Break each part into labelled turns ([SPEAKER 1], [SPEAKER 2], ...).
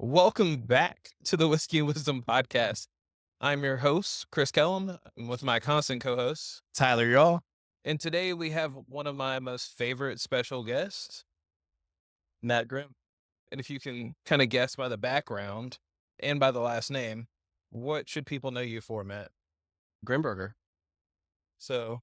[SPEAKER 1] Welcome back to the Whiskey and Wisdom podcast. I'm your host, Chris Kellum, with my constant co-host,
[SPEAKER 2] Tyler, y'all.
[SPEAKER 1] and today we have one of my most favorite special guests,
[SPEAKER 3] Matt Grimm.
[SPEAKER 1] and if you can kind of guess by the background and by the last name, what should people know you for, Matt?
[SPEAKER 3] Grimburger.
[SPEAKER 1] So,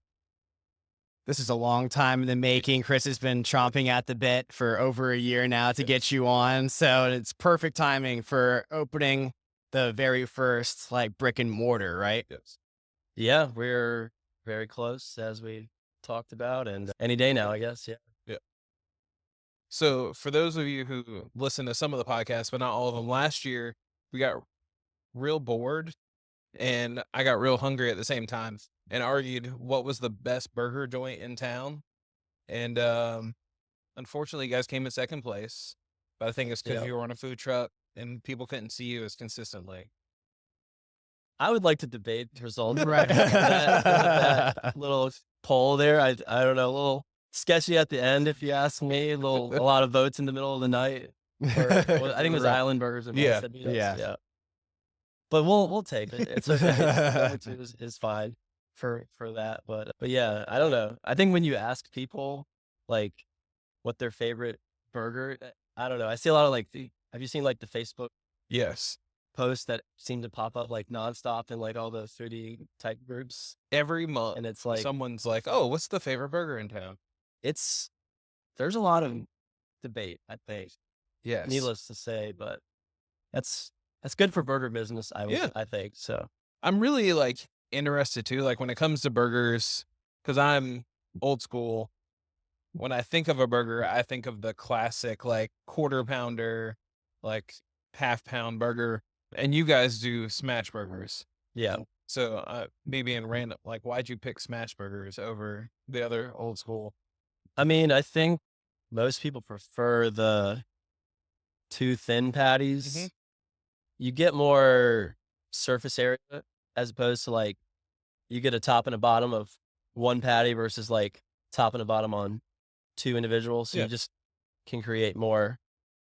[SPEAKER 2] This is a long time in the making. Chris has been chomping at the bit for over a year now to get you on. So it's perfect timing for opening the very first brick-and-mortar, right?
[SPEAKER 1] yes.
[SPEAKER 3] Yeah, we're very close as we talked about, and any day now, I guess. Yeah.
[SPEAKER 1] So, for those of you who listen to some of the podcasts, but not all of them, last year we got real bored and I got real hungry at the same time and argued what was the best burger joint in town. And unfortunately, you guys came in second place, but I think it's because
[SPEAKER 3] Yeah.
[SPEAKER 1] you were on a food truck and people couldn't see you as consistently.
[SPEAKER 3] I would like to debate the results.
[SPEAKER 2] Right.
[SPEAKER 3] that little poll there, I don't know, a little sketchy at the end, if you ask me. A lot of votes in the middle of the night. I think it was
[SPEAKER 2] Right.
[SPEAKER 3] Island Burgers. And
[SPEAKER 1] Yeah.
[SPEAKER 3] yeah. But we'll take it. It's okay. is fine for that. But yeah, I don't know. I think when you ask people like what their favorite burger, I don't know. I see a lot of have you seen the Facebook
[SPEAKER 1] Yes.
[SPEAKER 3] posts that seem to pop up nonstop in all the foodie type groups?
[SPEAKER 1] Every month,
[SPEAKER 3] And it's
[SPEAKER 1] someone's like, oh, what's the favorite burger in town?
[SPEAKER 3] there's a lot of debate, I think.
[SPEAKER 1] Yes.
[SPEAKER 3] Needless to say, but that's good for burger business, I think. So
[SPEAKER 1] I'm really interested too, when it comes to burgers, because I'm old school. When I think of a burger, I think of the classic quarter pounder, half pound burger, and you guys do smash burgers.
[SPEAKER 3] yeah.
[SPEAKER 1] So me being random, why'd you pick smash burgers over the other old school?
[SPEAKER 3] I mean, I think most people prefer the two thin patties.
[SPEAKER 1] Mhm.
[SPEAKER 3] You get more surface area as opposed to you get a top and a bottom of one patty versus top and a bottom on two individuals. So
[SPEAKER 1] Yeah.
[SPEAKER 3] you just can create more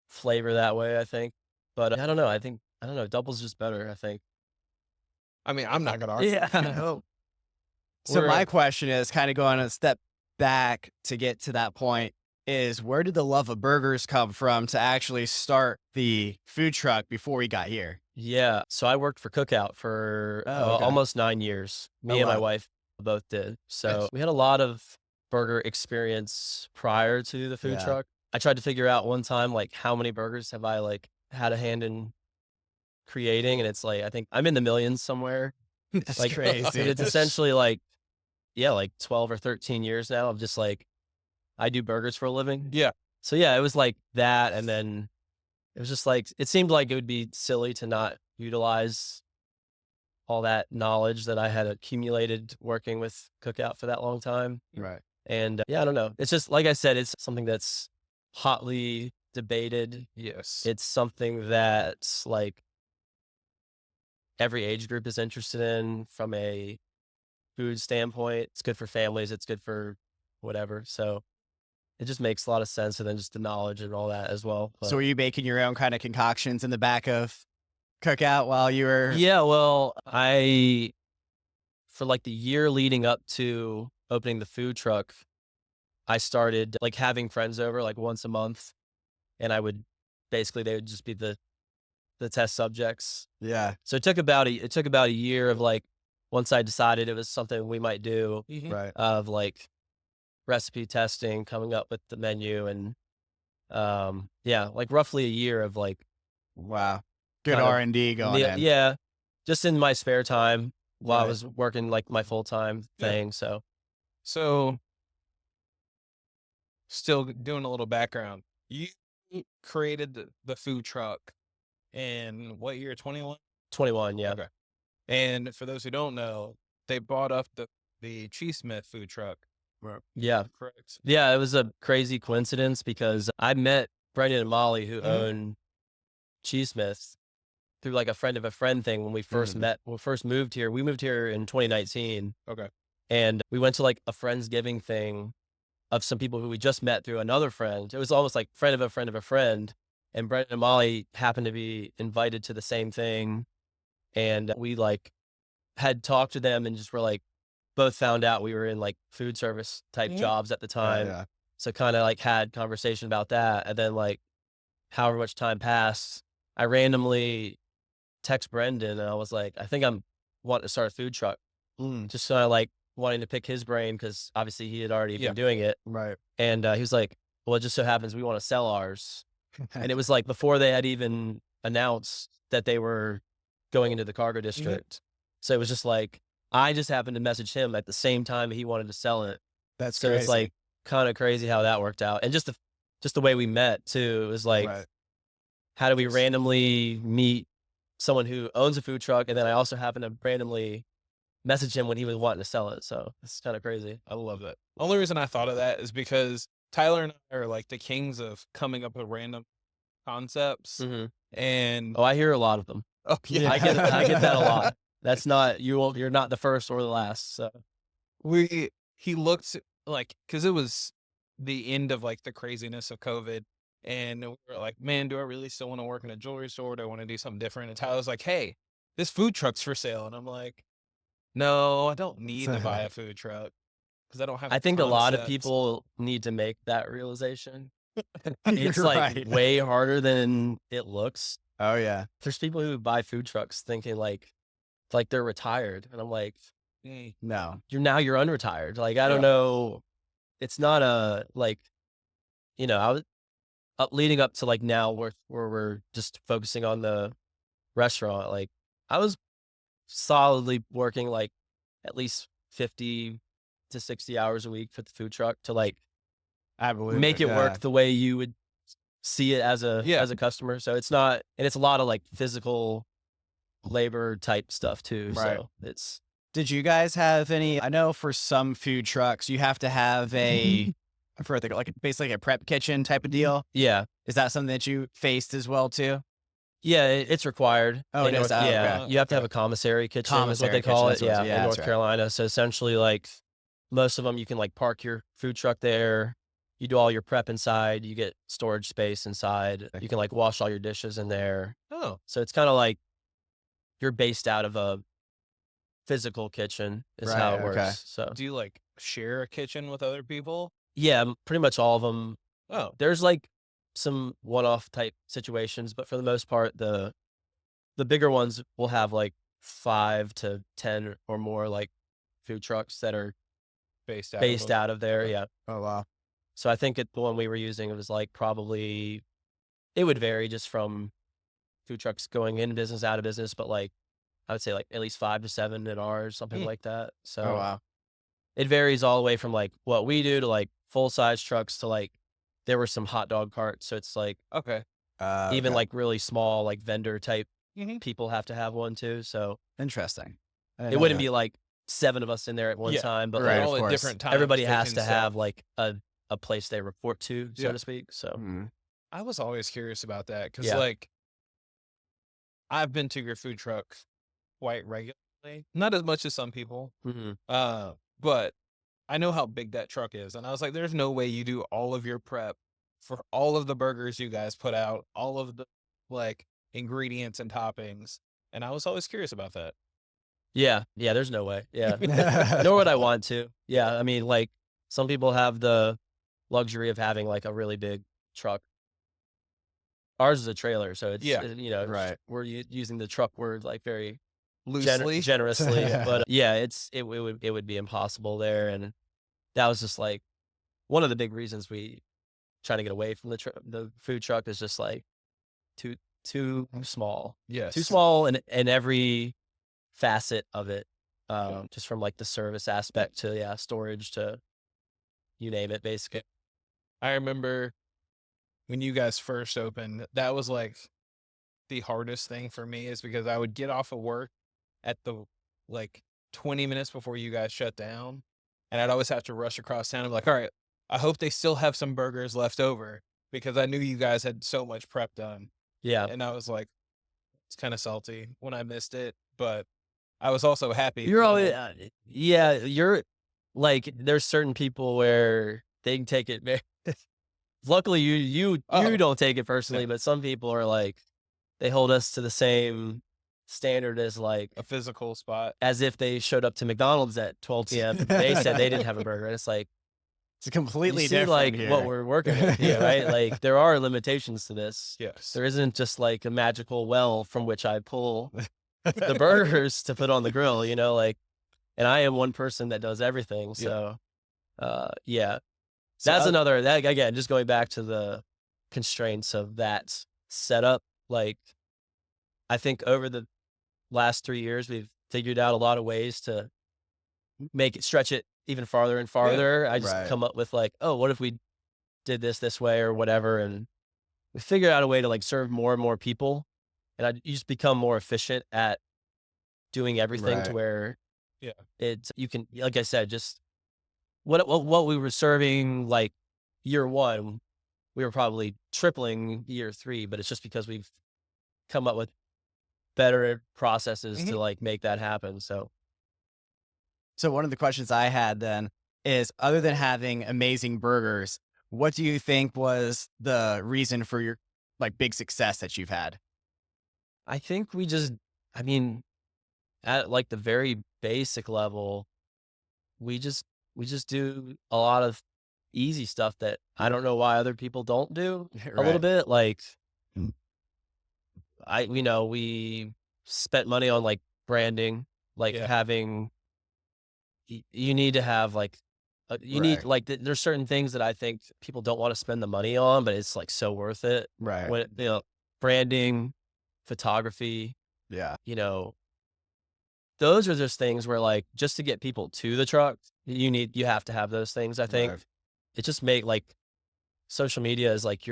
[SPEAKER 3] flavor that way, I think. But I don't know. I don't know. Double's just better, I think.
[SPEAKER 1] I mean, I'm not gonna argue.
[SPEAKER 3] Yeah.
[SPEAKER 2] So
[SPEAKER 1] We're-
[SPEAKER 2] my question is kind of going a step back to get to that point is where did the love of burgers come from to actually start the food truck before we got here?
[SPEAKER 3] Yeah. So I worked for Cookout for
[SPEAKER 2] Oh, okay.
[SPEAKER 3] almost 9 years. Me
[SPEAKER 2] Oh,
[SPEAKER 3] and my
[SPEAKER 2] wow.
[SPEAKER 3] wife both did. So
[SPEAKER 1] Nice.
[SPEAKER 3] we had a lot of burger experience prior to the food
[SPEAKER 2] Yeah.
[SPEAKER 3] truck. I tried to figure out one time, how many burgers have I had a hand in creating? And it's I think I'm in the millions somewhere.
[SPEAKER 2] That's
[SPEAKER 3] But
[SPEAKER 2] crazy.
[SPEAKER 3] it's essentially 12 or 13 years now of just I do burgers for a living.
[SPEAKER 1] Yeah.
[SPEAKER 3] So yeah, it was that. And then it was just it seemed like it would be silly to not utilize all that knowledge that I had accumulated working with Cookout for that long time.
[SPEAKER 2] Right.
[SPEAKER 3] And yeah, I don't know. It's just, like I said, it's something that's hotly debated.
[SPEAKER 1] Yes.
[SPEAKER 3] It's something that every age group is interested in from a food standpoint. It's good for families. It's good for whatever. So it just makes a lot of sense. And then just the knowledge and all that as well. But
[SPEAKER 2] So were you making your own kind of concoctions in the back of Cookout while you were?
[SPEAKER 3] yeah, well, for the year leading up to opening the food truck, I started having friends over once a month, and they would just be the test subjects.
[SPEAKER 2] Yeah.
[SPEAKER 3] So it took about a year of once I decided it was something we might do,
[SPEAKER 1] Mhm.
[SPEAKER 2] Right.
[SPEAKER 3] of recipe testing, coming up with the menu, and yeah, roughly a year of
[SPEAKER 2] Wow. Good
[SPEAKER 3] kind of
[SPEAKER 2] R&D going in.
[SPEAKER 3] yeah, just in my spare time while I
[SPEAKER 2] Right.
[SPEAKER 3] was working my full-time
[SPEAKER 1] Yeah.
[SPEAKER 3] thing. So
[SPEAKER 1] So, still doing a little background. You created the food truck in what year? 21?
[SPEAKER 3] 21, yeah.
[SPEAKER 1] Okay. And for those who don't know, they bought up the Cheese-Smith food truck.
[SPEAKER 3] Yeah.
[SPEAKER 1] Correct.
[SPEAKER 3] Yeah, it was a crazy coincidence because I met Brendan and Molly who
[SPEAKER 1] Mhm.
[SPEAKER 3] own Cheese-Smith through a friend of a friend thing when we first met, when we first moved here. We moved here in 2019.
[SPEAKER 1] Okay.
[SPEAKER 3] And we went to a Friendsgiving thing of some people who we just met through another friend. It was almost like friend of a friend of a friend. and Brent and Molly happened to be invited to the same thing, and we like had talked to them and just were like both found out we were in like food service type jobs at the time.
[SPEAKER 2] Yeah.
[SPEAKER 3] So kind of like had conversation about that, and then like however much time passed, I randomly text Brendan and I was like, I think I'm wanting to start a food truck, just kind of like wanting to pick his brain because obviously he had already been doing it.
[SPEAKER 2] Right.
[SPEAKER 3] And he was like, well, it just so happens we want to sell ours. And it was like before they had even announced that they were going into the cargo district. So it was just like, I just happened to message him at the same time he wanted to sell it.
[SPEAKER 2] That's
[SPEAKER 3] So
[SPEAKER 2] crazy.
[SPEAKER 3] it's like kind of crazy how that worked out. And just the way we met too, it was like,
[SPEAKER 2] Right.
[SPEAKER 3] how do we randomly meet someone who owns a food truck? And then I also happened to randomly message him when he was wanting to sell it. So it's kind of crazy.
[SPEAKER 1] I love that. Only reason I thought of that is because Tyler and I are like the kings of coming up with random concepts. And
[SPEAKER 3] Oh, I hear a lot of them.
[SPEAKER 1] oh yeah,
[SPEAKER 3] I get that a lot. That's not you're not the first or the last. So
[SPEAKER 1] he looked like, because it was the end of like the craziness of COVID, and we were like, man, do I really still want to work in a jewelry store? Do I want to do something different? And Tyler's like, hey, this food truck's for sale. And I'm like, no, I don't need to buy a food truck because I don't have.
[SPEAKER 3] I think a lot of
[SPEAKER 1] concept."
[SPEAKER 3] people need to make that realization. It's
[SPEAKER 2] You're
[SPEAKER 3] like
[SPEAKER 2] right.
[SPEAKER 3] way harder than it looks.
[SPEAKER 2] Oh yeah.
[SPEAKER 3] There's people who buy food trucks thinking like they're retired, and I'm like,
[SPEAKER 2] No.
[SPEAKER 3] you're unretired. Like I don't know. It's not a like, I was leading up to like now where we're just focusing on the restaurant. Like I was solidly working like at least 50 to 60 hours a week for the food truck to like
[SPEAKER 2] I believe
[SPEAKER 3] make it work the way you would see it as a customer. So it's not, and it's a lot of like physical labor type stuff too.
[SPEAKER 2] Right.
[SPEAKER 3] So it's,
[SPEAKER 2] Did you guys have any? I know for some food trucks, you have to have I forget what they like basically a prep kitchen type of deal.
[SPEAKER 3] yeah.
[SPEAKER 2] Is that something that you faced as well too?
[SPEAKER 3] Yeah, it's required.
[SPEAKER 2] Oh,
[SPEAKER 3] in
[SPEAKER 2] it is?
[SPEAKER 3] North-
[SPEAKER 2] Oh,
[SPEAKER 3] yeah,
[SPEAKER 2] okay.
[SPEAKER 3] you have to have a commissary kitchen is what
[SPEAKER 2] Commissary
[SPEAKER 3] they call
[SPEAKER 2] kitchen,
[SPEAKER 3] it.
[SPEAKER 2] that's what
[SPEAKER 3] Yeah,
[SPEAKER 2] it is.
[SPEAKER 3] in
[SPEAKER 2] That's
[SPEAKER 3] North
[SPEAKER 2] right.
[SPEAKER 3] Carolina. So essentially, like most of them, you can like park your food truck there. You do all your prep inside. You get storage space inside. You can like wash all your dishes in there.
[SPEAKER 1] Oh,
[SPEAKER 3] So it's kind of like you're based out of a physical kitchen is how
[SPEAKER 2] Right,
[SPEAKER 3] it works.
[SPEAKER 2] okay.
[SPEAKER 3] So
[SPEAKER 1] do you like share a kitchen with other people?
[SPEAKER 3] yeah, pretty much all of them.
[SPEAKER 1] Oh,
[SPEAKER 3] There's like some one-off type situations, but for the most part, the bigger ones will have like 5 to 10 or more like food trucks that are
[SPEAKER 1] based out.
[SPEAKER 3] based out of there.
[SPEAKER 1] Okay.
[SPEAKER 3] Yeah.
[SPEAKER 2] Oh wow.
[SPEAKER 3] So I think the one we were using, it was like probably, it would vary just from food trucks going in business, out of business, but like I would say like at least 5 to 7 at ours, something like that. So
[SPEAKER 2] Oh wow.
[SPEAKER 3] it varies all the way from like what we do to like full size trucks to like there were some hot dog carts. So it's like
[SPEAKER 1] Okay.
[SPEAKER 3] even
[SPEAKER 2] Okay.
[SPEAKER 3] like really small like vendor type
[SPEAKER 1] Mhm.
[SPEAKER 3] people have to have one too. So
[SPEAKER 2] Interesting. I didn't
[SPEAKER 3] it
[SPEAKER 2] know
[SPEAKER 3] wouldn't
[SPEAKER 2] that.
[SPEAKER 3] be like 7 of us in there at one
[SPEAKER 1] Yeah,
[SPEAKER 3] time, but
[SPEAKER 2] Right,
[SPEAKER 3] like,
[SPEAKER 2] of
[SPEAKER 1] all at
[SPEAKER 2] course.
[SPEAKER 1] different times.
[SPEAKER 3] everybody
[SPEAKER 1] they
[SPEAKER 3] has
[SPEAKER 1] can
[SPEAKER 3] to
[SPEAKER 1] sell.
[SPEAKER 3] have like a place they report to, so
[SPEAKER 1] Yeah.
[SPEAKER 3] to speak. So
[SPEAKER 2] Mhm.
[SPEAKER 1] I was always curious about that because,
[SPEAKER 3] Yeah.
[SPEAKER 1] like, I've been to your food truck quite regularly, not as much as some people,
[SPEAKER 3] mhm.
[SPEAKER 1] but I know how big that truck is, and I was like, "There's no way you do all of your prep for all of the burgers you guys put out, all of the like ingredients and toppings." And I was always curious about that.
[SPEAKER 3] Yeah, there's no way. Yeah. Nor would I want to. Yeah, I mean, like some people have the luxury of having like a really big truck. Ours is a trailer, so it's
[SPEAKER 1] Yeah.
[SPEAKER 2] Right.
[SPEAKER 3] we're using the truck word like very
[SPEAKER 1] Loosely,
[SPEAKER 3] generously, but yeah, it would be impossible there, and that was just like one of the big reasons we trying to get away from the food truck is just like too small,
[SPEAKER 1] yes,
[SPEAKER 3] too small in every facet of it, just from like the service aspect to storage to you name it, basically.
[SPEAKER 1] I remember when you guys first opened, that was like the hardest thing for me, is because I would get off of work at the like 20 minutes before you guys shut down, and I'd always have to rush across town and be like, all right, I hope they still have some burgers left over, because I knew you guys had so much prep done.
[SPEAKER 3] Yeah,
[SPEAKER 1] And I was like, it's kind of salty when I missed it, but I was also happy.
[SPEAKER 3] you're
[SPEAKER 1] when
[SPEAKER 3] always
[SPEAKER 1] I-
[SPEAKER 3] you're like there's certain people where they can take it very luckily you
[SPEAKER 1] Oh.
[SPEAKER 3] don't take it personally,
[SPEAKER 1] Yeah.
[SPEAKER 3] but some people are like, they hold us to the same standard as like
[SPEAKER 1] A physical spot.
[SPEAKER 3] as if they showed up to McDonald's at 12 p.m. and they said they didn't have a burger. And it's like,
[SPEAKER 2] It's completely
[SPEAKER 3] you see
[SPEAKER 2] different
[SPEAKER 3] like
[SPEAKER 2] here.
[SPEAKER 3] what we're working with here, right? Like there are limitations to this.
[SPEAKER 1] Yes.
[SPEAKER 3] There isn't just like a magical well from which I pull the burgers to put on the grill, you know, like, and I am one person that does everything. So, yeah,
[SPEAKER 2] So
[SPEAKER 3] that's another, that again, just going back to the constraints of that setup. Like, I think over the last 3 years, we've figured out a lot of ways to make it, stretch it even farther and farther. I just
[SPEAKER 2] Right.
[SPEAKER 3] come up with like, oh, what if we did this way or whatever? And we figured out a way to like serve more and more people. And you just become more efficient at doing everything to
[SPEAKER 2] Right.
[SPEAKER 3] where
[SPEAKER 1] Yeah.
[SPEAKER 3] you can, like I said, just what we were serving like year one, we were probably tripling year 3, but it's just because we've come up with better processes to like make that happen. So
[SPEAKER 2] one of the questions I had then is, other than having amazing burgers, what do you think was the reason for your like big success that you've had?
[SPEAKER 3] I think I mean, at like the very basic level, we just do a lot of easy stuff that I don't know why other people don't do a little
[SPEAKER 2] Right.
[SPEAKER 3] bit. Like
[SPEAKER 2] Mm.
[SPEAKER 3] we spent money on like branding, like
[SPEAKER 1] Yeah.
[SPEAKER 3] having, you need to have like, you need
[SPEAKER 2] Right.
[SPEAKER 3] like, there's certain things that I think people don't want to spend the money on, but it's like so worth it.
[SPEAKER 2] Right.
[SPEAKER 3] When, branding, photography,
[SPEAKER 2] Yeah.
[SPEAKER 3] those are just things where like, just to get people to the truck, you have to have those things. I think
[SPEAKER 2] Right.
[SPEAKER 3] it just like social media is like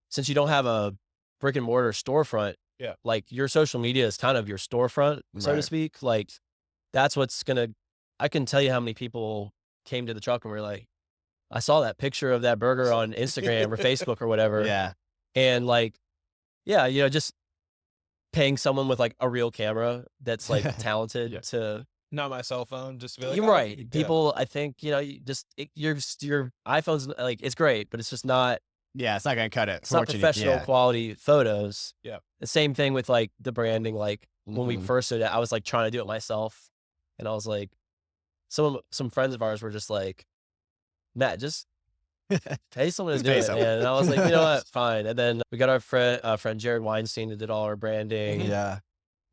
[SPEAKER 3] since you don't have a brick and mortar storefront,
[SPEAKER 1] Yeah.
[SPEAKER 3] like your social media is kind of your storefront, so to
[SPEAKER 2] Right.
[SPEAKER 3] speak. Like that's what's I can tell you how many people came to the truck and were like, I saw that picture of that burger on Instagram or Facebook or whatever.
[SPEAKER 2] Yeah.
[SPEAKER 3] And like, yeah, just paying someone with like a real camera that's like talented
[SPEAKER 1] Yeah.
[SPEAKER 3] to,
[SPEAKER 1] Not my cell phone, just to be like,
[SPEAKER 3] you're
[SPEAKER 1] "Oh,
[SPEAKER 3] right.
[SPEAKER 1] yeah."
[SPEAKER 3] People, I think, your iPhone's like, it's great, but it's just not,
[SPEAKER 2] Yeah. It's not gonna cut it.
[SPEAKER 3] it's not
[SPEAKER 2] Fortunately,
[SPEAKER 3] professional
[SPEAKER 2] yeah.
[SPEAKER 3] quality photos.
[SPEAKER 1] Yeah.
[SPEAKER 3] The same thing with like the branding. Like when we
[SPEAKER 2] Mhm.
[SPEAKER 3] first did it, I was like trying to do it myself. And I was like, some friends of ours were just like, Matt, just pay someone to
[SPEAKER 2] Just
[SPEAKER 3] do
[SPEAKER 2] pay
[SPEAKER 3] it,
[SPEAKER 2] someone.
[SPEAKER 3] man. And I was like, you know what? Fine. And then we got our friend Jared Weinstein, who did all our branding.
[SPEAKER 2] Yeah.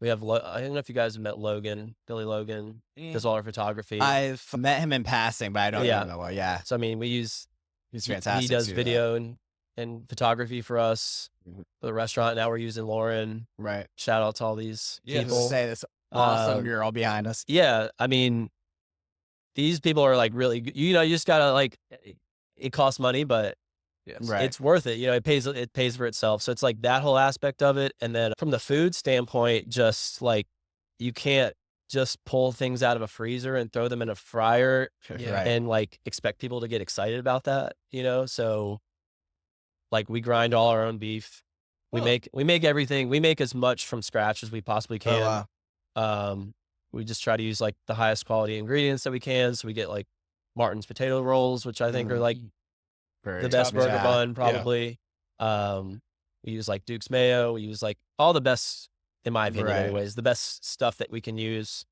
[SPEAKER 3] We have, I don't know if you guys have met Billy Logan, does all our photography.
[SPEAKER 2] I've met him in passing, but I don't
[SPEAKER 3] Yeah.
[SPEAKER 2] know. Yeah.
[SPEAKER 3] So, I mean, we use,
[SPEAKER 2] He's
[SPEAKER 3] he
[SPEAKER 2] fantastic.
[SPEAKER 3] does
[SPEAKER 2] too,
[SPEAKER 3] video and photography for us,
[SPEAKER 2] Mhm.
[SPEAKER 3] for the restaurant. Now we're using Lauren.
[SPEAKER 2] Right.
[SPEAKER 3] Shout out to all these
[SPEAKER 1] Yes.
[SPEAKER 3] people.
[SPEAKER 2] Say this awesome
[SPEAKER 3] Um,
[SPEAKER 2] mural behind us.
[SPEAKER 3] Yeah. I mean, these people are like really, you just gotta like, it costs money, but
[SPEAKER 1] Yes.
[SPEAKER 2] Right.
[SPEAKER 3] it's worth it. It pays for itself. So it's like that whole aspect of it. And then from the food standpoint, just like, you can't just pull things out of a freezer and throw them in a fryer
[SPEAKER 1] Yeah.
[SPEAKER 2] Right.
[SPEAKER 3] and like expect people to get excited about that, So like we grind all our own beef. We make everything. We make as much from scratch as we possibly
[SPEAKER 2] Oh,
[SPEAKER 3] can.
[SPEAKER 2] wow.
[SPEAKER 3] We just try to use like the highest quality ingredients that we can. So we get like Martin's potato rolls, which I think are like
[SPEAKER 2] Very
[SPEAKER 3] the best
[SPEAKER 2] top,
[SPEAKER 3] burger
[SPEAKER 2] yeah.
[SPEAKER 3] bun probably. We use like Duke's mayo. We use like all the best, in my opinion,
[SPEAKER 2] Right.
[SPEAKER 3] anyways, the best stuff that we can use.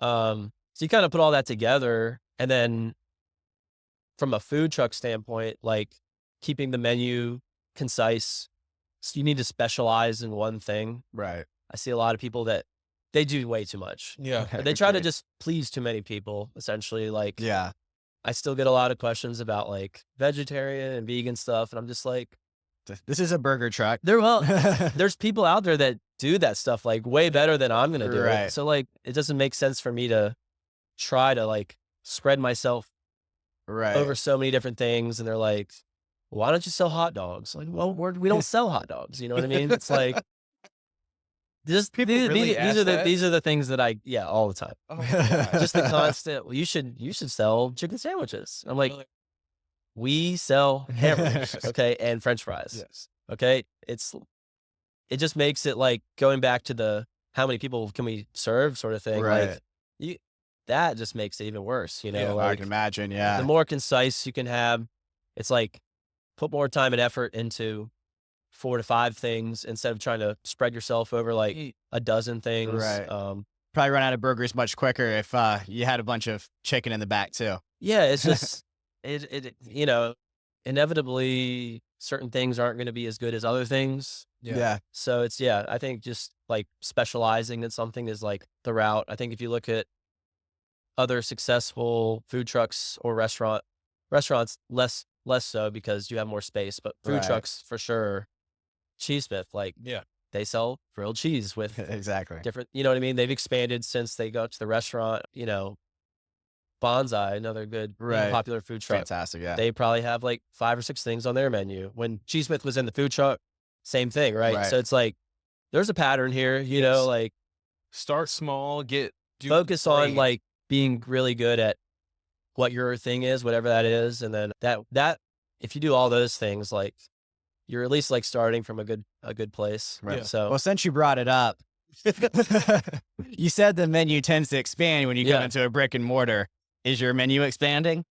[SPEAKER 3] So you kind of put all that together, and then from a food truck standpoint, like keeping the menu concise. So you need to specialize in one thing.
[SPEAKER 2] Right.
[SPEAKER 3] I see a lot of people that they do way too much.
[SPEAKER 1] Yeah.
[SPEAKER 3] They try to
[SPEAKER 2] Agreed.
[SPEAKER 3] just please too many people, essentially. Like,
[SPEAKER 2] Yeah.
[SPEAKER 3] I still get a lot of questions about like vegetarian and vegan stuff, and I'm just like,
[SPEAKER 2] This is a burger truck.
[SPEAKER 3] there's people out there that do that stuff like way better than I'm gonna do
[SPEAKER 2] Right.
[SPEAKER 3] it. So like, it doesn't make sense for me to try to like spread myself
[SPEAKER 2] Right.
[SPEAKER 3] over so many different things. And they're like, why don't you sell hot dogs? Like, well, we don't sell hot dogs. You know what I mean? It's like, just
[SPEAKER 1] People really ask that?
[SPEAKER 3] these are the things that all the time.
[SPEAKER 1] Oh my gosh.
[SPEAKER 3] Just the constant. Well, you should sell chicken sandwiches. I'm like, we sell hamburgers, okay, and French fries.
[SPEAKER 1] Yes.
[SPEAKER 3] Okay, it just makes it like going back to the how many people can we serve sort of thing.
[SPEAKER 2] Right.
[SPEAKER 3] Like that just makes it even worse.
[SPEAKER 1] Yeah,
[SPEAKER 2] I
[SPEAKER 3] like
[SPEAKER 2] can imagine. Yeah.
[SPEAKER 3] the more concise you can have, it's like put more time and effort into 4 to 5 things instead of trying to spread yourself over like a dozen things.
[SPEAKER 2] Right. Probably run out of burgers much quicker if you had a bunch of chicken in the back too.
[SPEAKER 3] Yeah, it's just it inevitably certain things aren't going to be as good as other things.
[SPEAKER 2] Yeah.
[SPEAKER 3] So it's I think just like specializing in something is like the route. I think if you look at other successful food trucks or restaurants less so because you have more space, but food
[SPEAKER 2] Right.
[SPEAKER 3] trucks for sure. Cheesesmith, like they sell grilled cheese with
[SPEAKER 2] Exactly.
[SPEAKER 3] different, you know what I mean? They've expanded since they got to the restaurant, Bonsai, another good
[SPEAKER 2] Right.
[SPEAKER 3] popular food truck.
[SPEAKER 2] Fantastic. Yeah.
[SPEAKER 3] They probably have like 5 or 6 things on their menu. When Cheesesmith was in the food truck, same thing, right?
[SPEAKER 2] Right.
[SPEAKER 3] So it's like there's a pattern here, like
[SPEAKER 1] start small,
[SPEAKER 3] focus on
[SPEAKER 1] great.
[SPEAKER 3] like being really good at what your thing is, whatever that is, and then that if you do all those things, like you're at least like starting from a good place.
[SPEAKER 2] Right.
[SPEAKER 1] Yeah.
[SPEAKER 3] So
[SPEAKER 2] Well, since you brought it up, you said the menu tends to expand when you come into a brick and mortar. Is your menu expanding?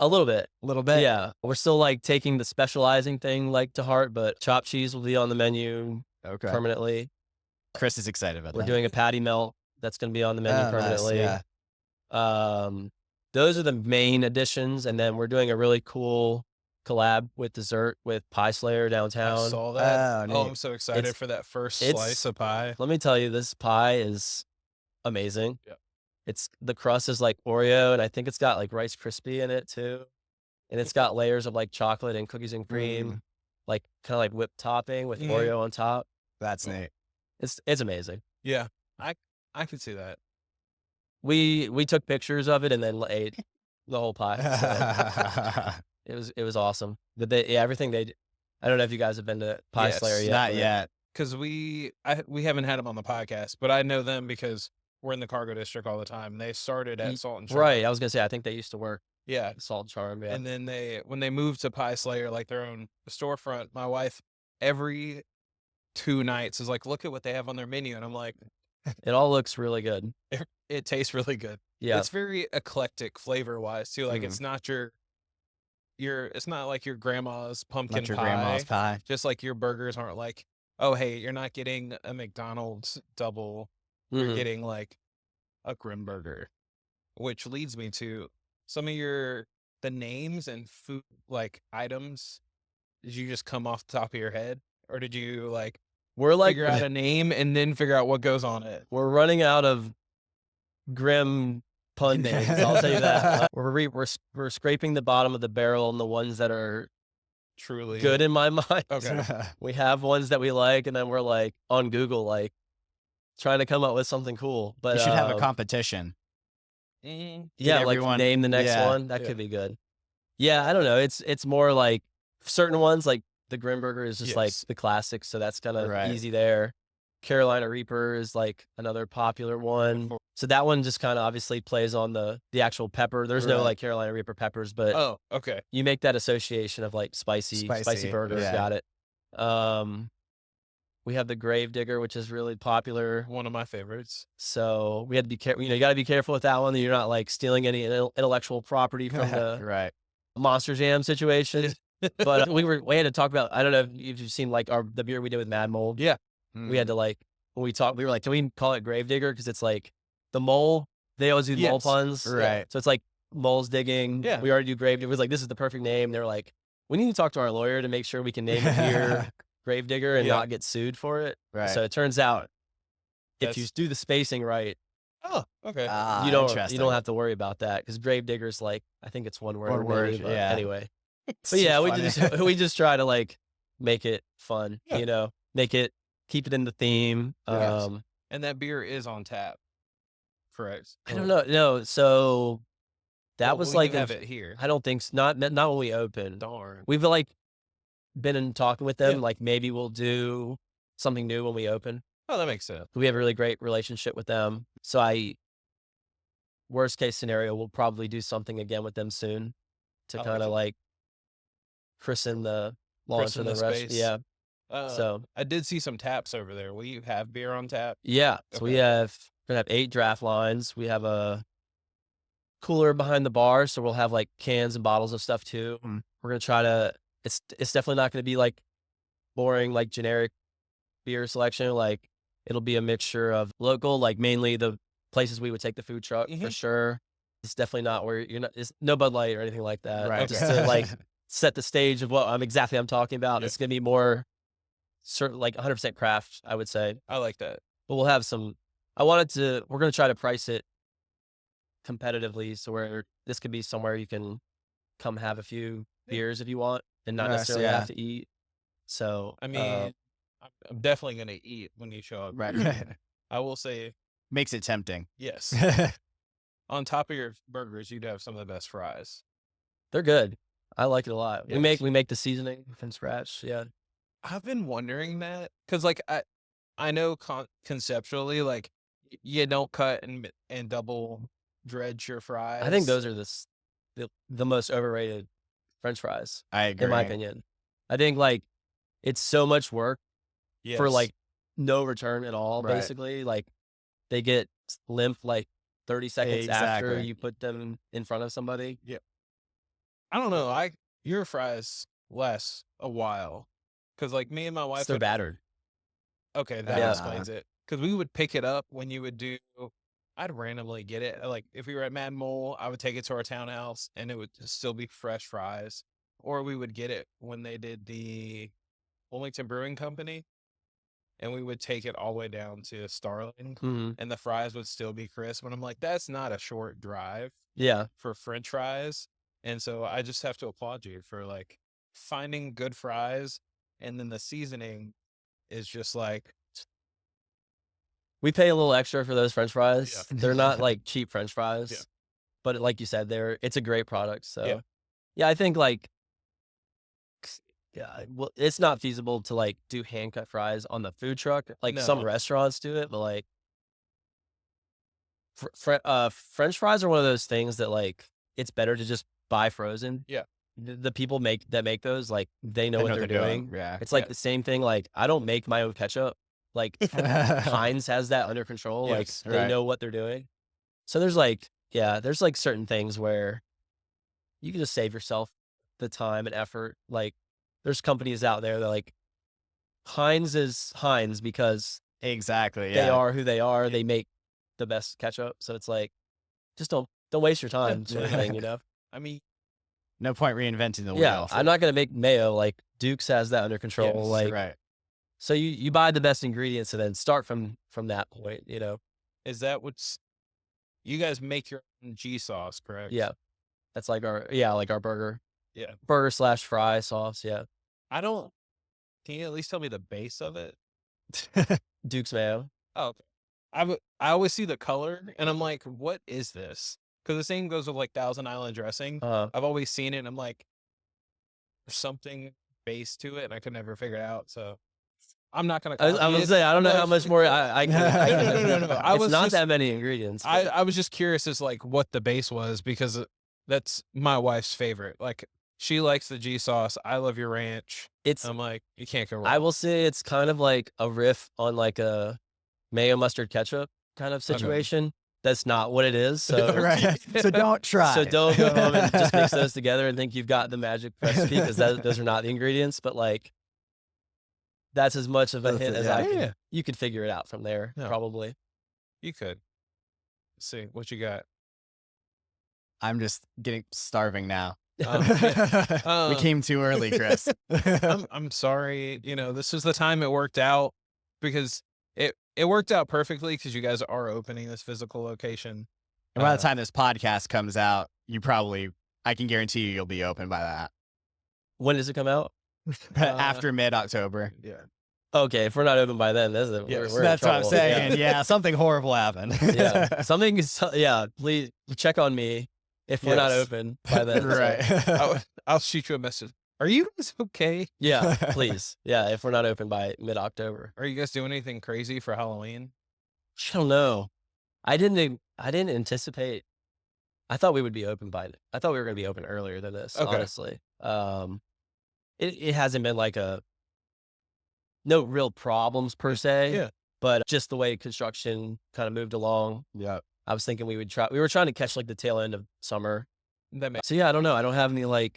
[SPEAKER 3] a little bit.
[SPEAKER 2] A little bit.
[SPEAKER 3] Yeah. We're still like taking the specializing thing like to heart, but chopped cheese will be on the menu
[SPEAKER 2] Okay.
[SPEAKER 3] permanently.
[SPEAKER 2] Chris is excited about
[SPEAKER 3] We're
[SPEAKER 2] that.
[SPEAKER 3] doing a patty melt that's going to be on the menu
[SPEAKER 2] Oh, nice,
[SPEAKER 3] permanently.
[SPEAKER 2] yeah.
[SPEAKER 3] Those are the main additions, and then we're doing a really cool collab with dessert with Pie Slayer
[SPEAKER 1] I
[SPEAKER 3] downtown.
[SPEAKER 1] saw that.
[SPEAKER 2] Oh,
[SPEAKER 1] Oh,
[SPEAKER 2] neat.
[SPEAKER 1] I'm so excited
[SPEAKER 3] It's-
[SPEAKER 1] for that first
[SPEAKER 3] it's-
[SPEAKER 1] slice of pie.
[SPEAKER 3] Let me tell you, this pie is amazing.
[SPEAKER 1] Yep.
[SPEAKER 3] It's the crust is like Oreo, and I think it's got like Rice Krispie in it too, and it's got layers of like chocolate and cookies and cream, like kind of like whipped topping with
[SPEAKER 1] Mhm.
[SPEAKER 3] Oreo on top.
[SPEAKER 2] That's neat.
[SPEAKER 3] It's amazing.
[SPEAKER 1] Yeah, I could see that.
[SPEAKER 3] We took pictures of it and then ate the whole pie. So it was awesome. But everything they, I don't know if you guys have been to Pie
[SPEAKER 1] Yes.
[SPEAKER 3] Slayer yet.
[SPEAKER 2] Not
[SPEAKER 3] but
[SPEAKER 2] yet.
[SPEAKER 1] Because we haven't had them on the podcast, but I know them because we're in the cargo district all the time. They started at Salt and Charm.
[SPEAKER 3] Right. I was gonna say I think they used to work
[SPEAKER 1] Yeah.
[SPEAKER 3] at Salt and Charm. Yeah.
[SPEAKER 1] And then when they moved to Pie Slayer, like their own storefront, my wife every 2 nights is like, look at what they have on their menu. And I'm like,
[SPEAKER 3] It all looks really good.
[SPEAKER 1] it tastes really good.
[SPEAKER 3] Yeah.
[SPEAKER 1] It's very eclectic flavor wise too. Like it's not it's not like your grandma's pumpkin
[SPEAKER 2] Not your
[SPEAKER 1] pie.
[SPEAKER 2] grandma's pie.
[SPEAKER 1] Just like your burgers aren't like, oh, hey, you're not getting a McDonald's double. You're
[SPEAKER 3] Mhm.
[SPEAKER 1] getting like a Grimburger, which leads me to some of the names and food like items. Did you just come off the top of your head, or did you like
[SPEAKER 3] We're like
[SPEAKER 1] figure out a name and then figure out what goes on it?
[SPEAKER 3] we're running out of Grimm pun names. I'll tell you that. We're scraping the bottom of the barrel on the ones that are
[SPEAKER 1] Truly
[SPEAKER 3] good in my mind.
[SPEAKER 1] Okay.
[SPEAKER 3] We have ones that we like, and then we're like on Google, like trying to come up with something cool. But
[SPEAKER 2] You should have a competition.
[SPEAKER 3] yeah, like
[SPEAKER 2] everyone-
[SPEAKER 3] name the next
[SPEAKER 2] yeah,
[SPEAKER 3] one. That
[SPEAKER 1] yeah.
[SPEAKER 3] could be good. Yeah, I don't know. It's more like certain ones, like the Grimburger is just like
[SPEAKER 1] Yes.
[SPEAKER 3] the classic, so that's kind of
[SPEAKER 2] Right.
[SPEAKER 3] easy there. Carolina Reaper is like another popular one.
[SPEAKER 1] course.
[SPEAKER 3] So that one just kind of obviously plays on the actual pepper. There's no
[SPEAKER 2] Right.
[SPEAKER 3] like Carolina Reaper peppers, but
[SPEAKER 1] Oh, okay.
[SPEAKER 3] you make that association of like spicy
[SPEAKER 2] Spicy,
[SPEAKER 3] burgers.
[SPEAKER 2] yeah.
[SPEAKER 3] Got it. We have the Gravedigger, which is really popular.
[SPEAKER 1] One of my favorites.
[SPEAKER 3] So we had to be careful. You got to be careful with that one. That you're not like stealing any intellectual property from the
[SPEAKER 2] Right.
[SPEAKER 3] Monster Jam situation. But we had to talk about. I don't know if you've seen like the beer we did with Mad Mold.
[SPEAKER 1] Yeah.
[SPEAKER 3] We had to like when we talked. We were like, can we call it Gravedigger because it's like the mole. They always do mole
[SPEAKER 1] Yes.
[SPEAKER 3] puns.
[SPEAKER 2] Right.
[SPEAKER 3] So it's like moles digging.
[SPEAKER 1] Yeah.
[SPEAKER 3] We already do Gravedigger. It was like this is the perfect name. They were like, we need to talk to our lawyer to make sure we can name the beer Gravedigger and
[SPEAKER 1] Yeah.
[SPEAKER 3] not get sued for it.
[SPEAKER 2] Right.
[SPEAKER 3] So it turns out if you
[SPEAKER 1] That's-
[SPEAKER 3] do the spacing right,
[SPEAKER 1] Oh, okay.
[SPEAKER 2] Ah,
[SPEAKER 3] you don't
[SPEAKER 2] interesting.
[SPEAKER 3] have to worry about that because Gravedigger's like I think it's one word.
[SPEAKER 2] One word,
[SPEAKER 3] maybe, but
[SPEAKER 2] yeah.
[SPEAKER 3] Anyway,
[SPEAKER 2] It's
[SPEAKER 3] but yeah,
[SPEAKER 2] funny.
[SPEAKER 3] we just try to like make it fun.
[SPEAKER 1] Yeah.
[SPEAKER 3] Keep it in the theme.
[SPEAKER 1] Yes. And that beer is on tap. Correct.
[SPEAKER 3] I don't know. No, so that
[SPEAKER 1] Well,
[SPEAKER 3] was
[SPEAKER 1] we
[SPEAKER 3] like
[SPEAKER 1] do have it here.
[SPEAKER 3] I don't think not when we opened.
[SPEAKER 1] Darn.
[SPEAKER 3] We've like been in talking with them.
[SPEAKER 1] Yeah.
[SPEAKER 3] Like maybe we'll do something new when we open.
[SPEAKER 1] Oh, that makes sense.
[SPEAKER 3] We have a really great relationship with them. So worst case scenario, we'll probably do something again with them soon to
[SPEAKER 1] I like
[SPEAKER 3] kind of
[SPEAKER 1] it.
[SPEAKER 3] like christen the launch
[SPEAKER 1] Christen
[SPEAKER 3] of the
[SPEAKER 1] the
[SPEAKER 3] rest.
[SPEAKER 1] space.
[SPEAKER 3] Yeah.
[SPEAKER 1] So I did see some taps over there. Will you have beer on tap?
[SPEAKER 3] Yeah. So
[SPEAKER 1] Okay.
[SPEAKER 3] we're gonna have 8 draft lines. We have a cooler behind the bar, so we'll have like cans and bottles of stuff too.
[SPEAKER 2] Mm.
[SPEAKER 3] We're gonna try to it's definitely not going to be like boring, like generic beer selection. Like it'll be a mixture of local, like mainly the places we would take the food truck for sure. It's definitely not where you're not. It's no Bud Light or anything like that.
[SPEAKER 2] Right.
[SPEAKER 3] Just to like set the stage of what I'm talking about.
[SPEAKER 1] Yeah.
[SPEAKER 3] It's gonna be more certain, like 100% craft, I would say.
[SPEAKER 1] I like that.
[SPEAKER 3] But we'll have some. We're gonna try to price it competitively, so where this could be somewhere you can come have a few beers if you want, and not
[SPEAKER 2] Nice,
[SPEAKER 3] necessarily
[SPEAKER 2] yeah.
[SPEAKER 3] have to eat. So
[SPEAKER 1] I mean, I'm definitely gonna eat when you show up.
[SPEAKER 2] Right.
[SPEAKER 1] I will say
[SPEAKER 2] Makes it tempting.
[SPEAKER 1] yes. On top of your burgers, you'd have some of the best fries.
[SPEAKER 3] they're good. I like it a lot.
[SPEAKER 1] Yes.
[SPEAKER 3] We make the seasoning from scratch. Yeah.
[SPEAKER 1] I've been wondering that because, like, I know conceptually, like, you don't cut and double dredge your fries.
[SPEAKER 3] I think those are the most overrated French fries,
[SPEAKER 2] I agree.
[SPEAKER 3] in my opinion. I think like it's so much work for
[SPEAKER 1] Yes.
[SPEAKER 3] like no return at all.
[SPEAKER 2] Right.
[SPEAKER 3] Basically, like they get limp like 30 seconds after
[SPEAKER 2] Exactly.
[SPEAKER 3] you put them in front of somebody.
[SPEAKER 1] I don't know. Your fries last a while because, like, me and my wife
[SPEAKER 3] They're
[SPEAKER 1] would
[SPEAKER 3] battered.
[SPEAKER 1] Okay, that
[SPEAKER 3] Yeah.
[SPEAKER 1] explains it. Because we would pick it up when you would do. I'd randomly get it. Like if we were at Mad Mole, I would take it to our townhouse, and it would still be fresh fries. Or we would get it when they did the Wilmington Brewing Company, and we would take it all the way down to Starling,
[SPEAKER 3] Hmm.
[SPEAKER 1] and the fries would still be crisp. And I'm like, that's not a short drive
[SPEAKER 3] Yeah.
[SPEAKER 1] for French fries. And so I just have to applaud you for like finding good fries, and then the seasoning is just like.
[SPEAKER 3] We pay a little extra for those French fries.
[SPEAKER 1] Yeah.
[SPEAKER 3] They're not like cheap French fries,
[SPEAKER 1] Yeah.
[SPEAKER 3] but like you said, it's a great product. So
[SPEAKER 1] Yeah.
[SPEAKER 3] yeah, I think like, yeah, well, it's not feasible to like do hand cut fries on the food truck. Like some
[SPEAKER 1] No.
[SPEAKER 3] restaurants do it, but like French fries are one of those things that like it's better to just buy frozen.
[SPEAKER 1] Yeah.
[SPEAKER 3] The people make those, like they know
[SPEAKER 2] I
[SPEAKER 3] what
[SPEAKER 2] know
[SPEAKER 3] they're
[SPEAKER 2] they're
[SPEAKER 3] doing.
[SPEAKER 2] Yeah.
[SPEAKER 3] It's like
[SPEAKER 1] Yeah.
[SPEAKER 3] the same thing. Like I don't make my own ketchup. Like Heinz has that under control.
[SPEAKER 1] Yes,
[SPEAKER 3] Like they
[SPEAKER 2] right.
[SPEAKER 3] know what they're doing. So there's like, yeah, there's like certain things where you can just save yourself the time and effort. Like there's companies out there that like Heinz is Heinz because
[SPEAKER 2] Exactly.
[SPEAKER 3] they
[SPEAKER 2] Yeah.
[SPEAKER 3] are who they are. They make the best ketchup. So it's like, just don't waste your time sort of thing, you know?
[SPEAKER 1] I mean,
[SPEAKER 2] No point reinventing the
[SPEAKER 3] Yeah.
[SPEAKER 2] wheel.
[SPEAKER 3] I'm not going to make mayo. Like Duke's has that under control.
[SPEAKER 1] Yes,
[SPEAKER 3] like,
[SPEAKER 2] right.
[SPEAKER 3] so you buy the best ingredients and then start from that point, you know?
[SPEAKER 1] is that what's you guys make your own G sauce, correct?
[SPEAKER 3] Yeah. That's like our burger.
[SPEAKER 1] Yeah.
[SPEAKER 3] Burger / fry sauce. Yeah.
[SPEAKER 1] I don't. Can you at least tell me the base of it?
[SPEAKER 3] Duke's mayo.
[SPEAKER 1] Oh, okay. I always see the color and I'm like, what is this? Because the same goes with like Thousand Island dressing. I've always seen it and I'm like, there's something base to it and I could never figure it out. So I'm not gonna.
[SPEAKER 3] I was gonna say, I don't know how much more I can.
[SPEAKER 1] No. I
[SPEAKER 3] It's
[SPEAKER 1] was
[SPEAKER 3] not
[SPEAKER 1] just-
[SPEAKER 3] that many ingredients. but-
[SPEAKER 1] I was just curious as like what the base was because that's my wife's favorite. Like she likes the G sauce. I love your ranch.
[SPEAKER 3] It's
[SPEAKER 1] I'm like, you can't go wrong.
[SPEAKER 3] I will say it's kind of like a riff on like a mayo mustard ketchup kind of situation. That's not what it is. So
[SPEAKER 2] Right. So don't try.
[SPEAKER 3] So don't go home and just mix those together and think you've got the magic recipe because those are not the ingredients. But like, that's as much of a
[SPEAKER 2] That's
[SPEAKER 3] hint
[SPEAKER 2] it,
[SPEAKER 3] as
[SPEAKER 2] yeah.
[SPEAKER 3] I can.
[SPEAKER 1] Yeah.
[SPEAKER 3] You could figure it out from there,
[SPEAKER 1] Yeah.
[SPEAKER 3] probably.
[SPEAKER 1] You could. Let's see what you got.
[SPEAKER 2] I'm just getting starving now.
[SPEAKER 1] We
[SPEAKER 2] We came too early, Chris.
[SPEAKER 1] I'm sorry. You know, this is the time it worked out because it worked out perfectly because you guys are opening this physical location.
[SPEAKER 2] And by the time this podcast comes out, I can guarantee you'll be open by that.
[SPEAKER 3] When does it come out?
[SPEAKER 2] After mid-October.
[SPEAKER 1] Yeah.
[SPEAKER 3] Okay, if we're not open by then, we're
[SPEAKER 1] Yes.
[SPEAKER 3] in
[SPEAKER 2] That's what I'm
[SPEAKER 3] trouble.
[SPEAKER 2] saying. Yeah, something horrible happened.
[SPEAKER 3] Yeah. Something is, yeah, please check on me if we're not
[SPEAKER 1] Yes.
[SPEAKER 3] open by then. so,
[SPEAKER 2] Right.
[SPEAKER 1] I'll shoot you a message. Are you guys okay?
[SPEAKER 3] yeah, please. Yeah, if we're not open by mid-October.
[SPEAKER 1] Are you guys doing anything crazy for Halloween?
[SPEAKER 3] I don't know. I didn't anticipate. I thought we would be open I thought we were going to be open earlier than this,
[SPEAKER 1] Okay.
[SPEAKER 3] honestly. It hasn't been like no real problems per se.
[SPEAKER 1] Yeah.
[SPEAKER 3] But just the way construction kind of moved along,
[SPEAKER 2] Yeah.
[SPEAKER 3] I was thinking we were trying to catch like the tail end of summer.
[SPEAKER 1] That makes
[SPEAKER 3] So yeah, I don't know. I don't have any I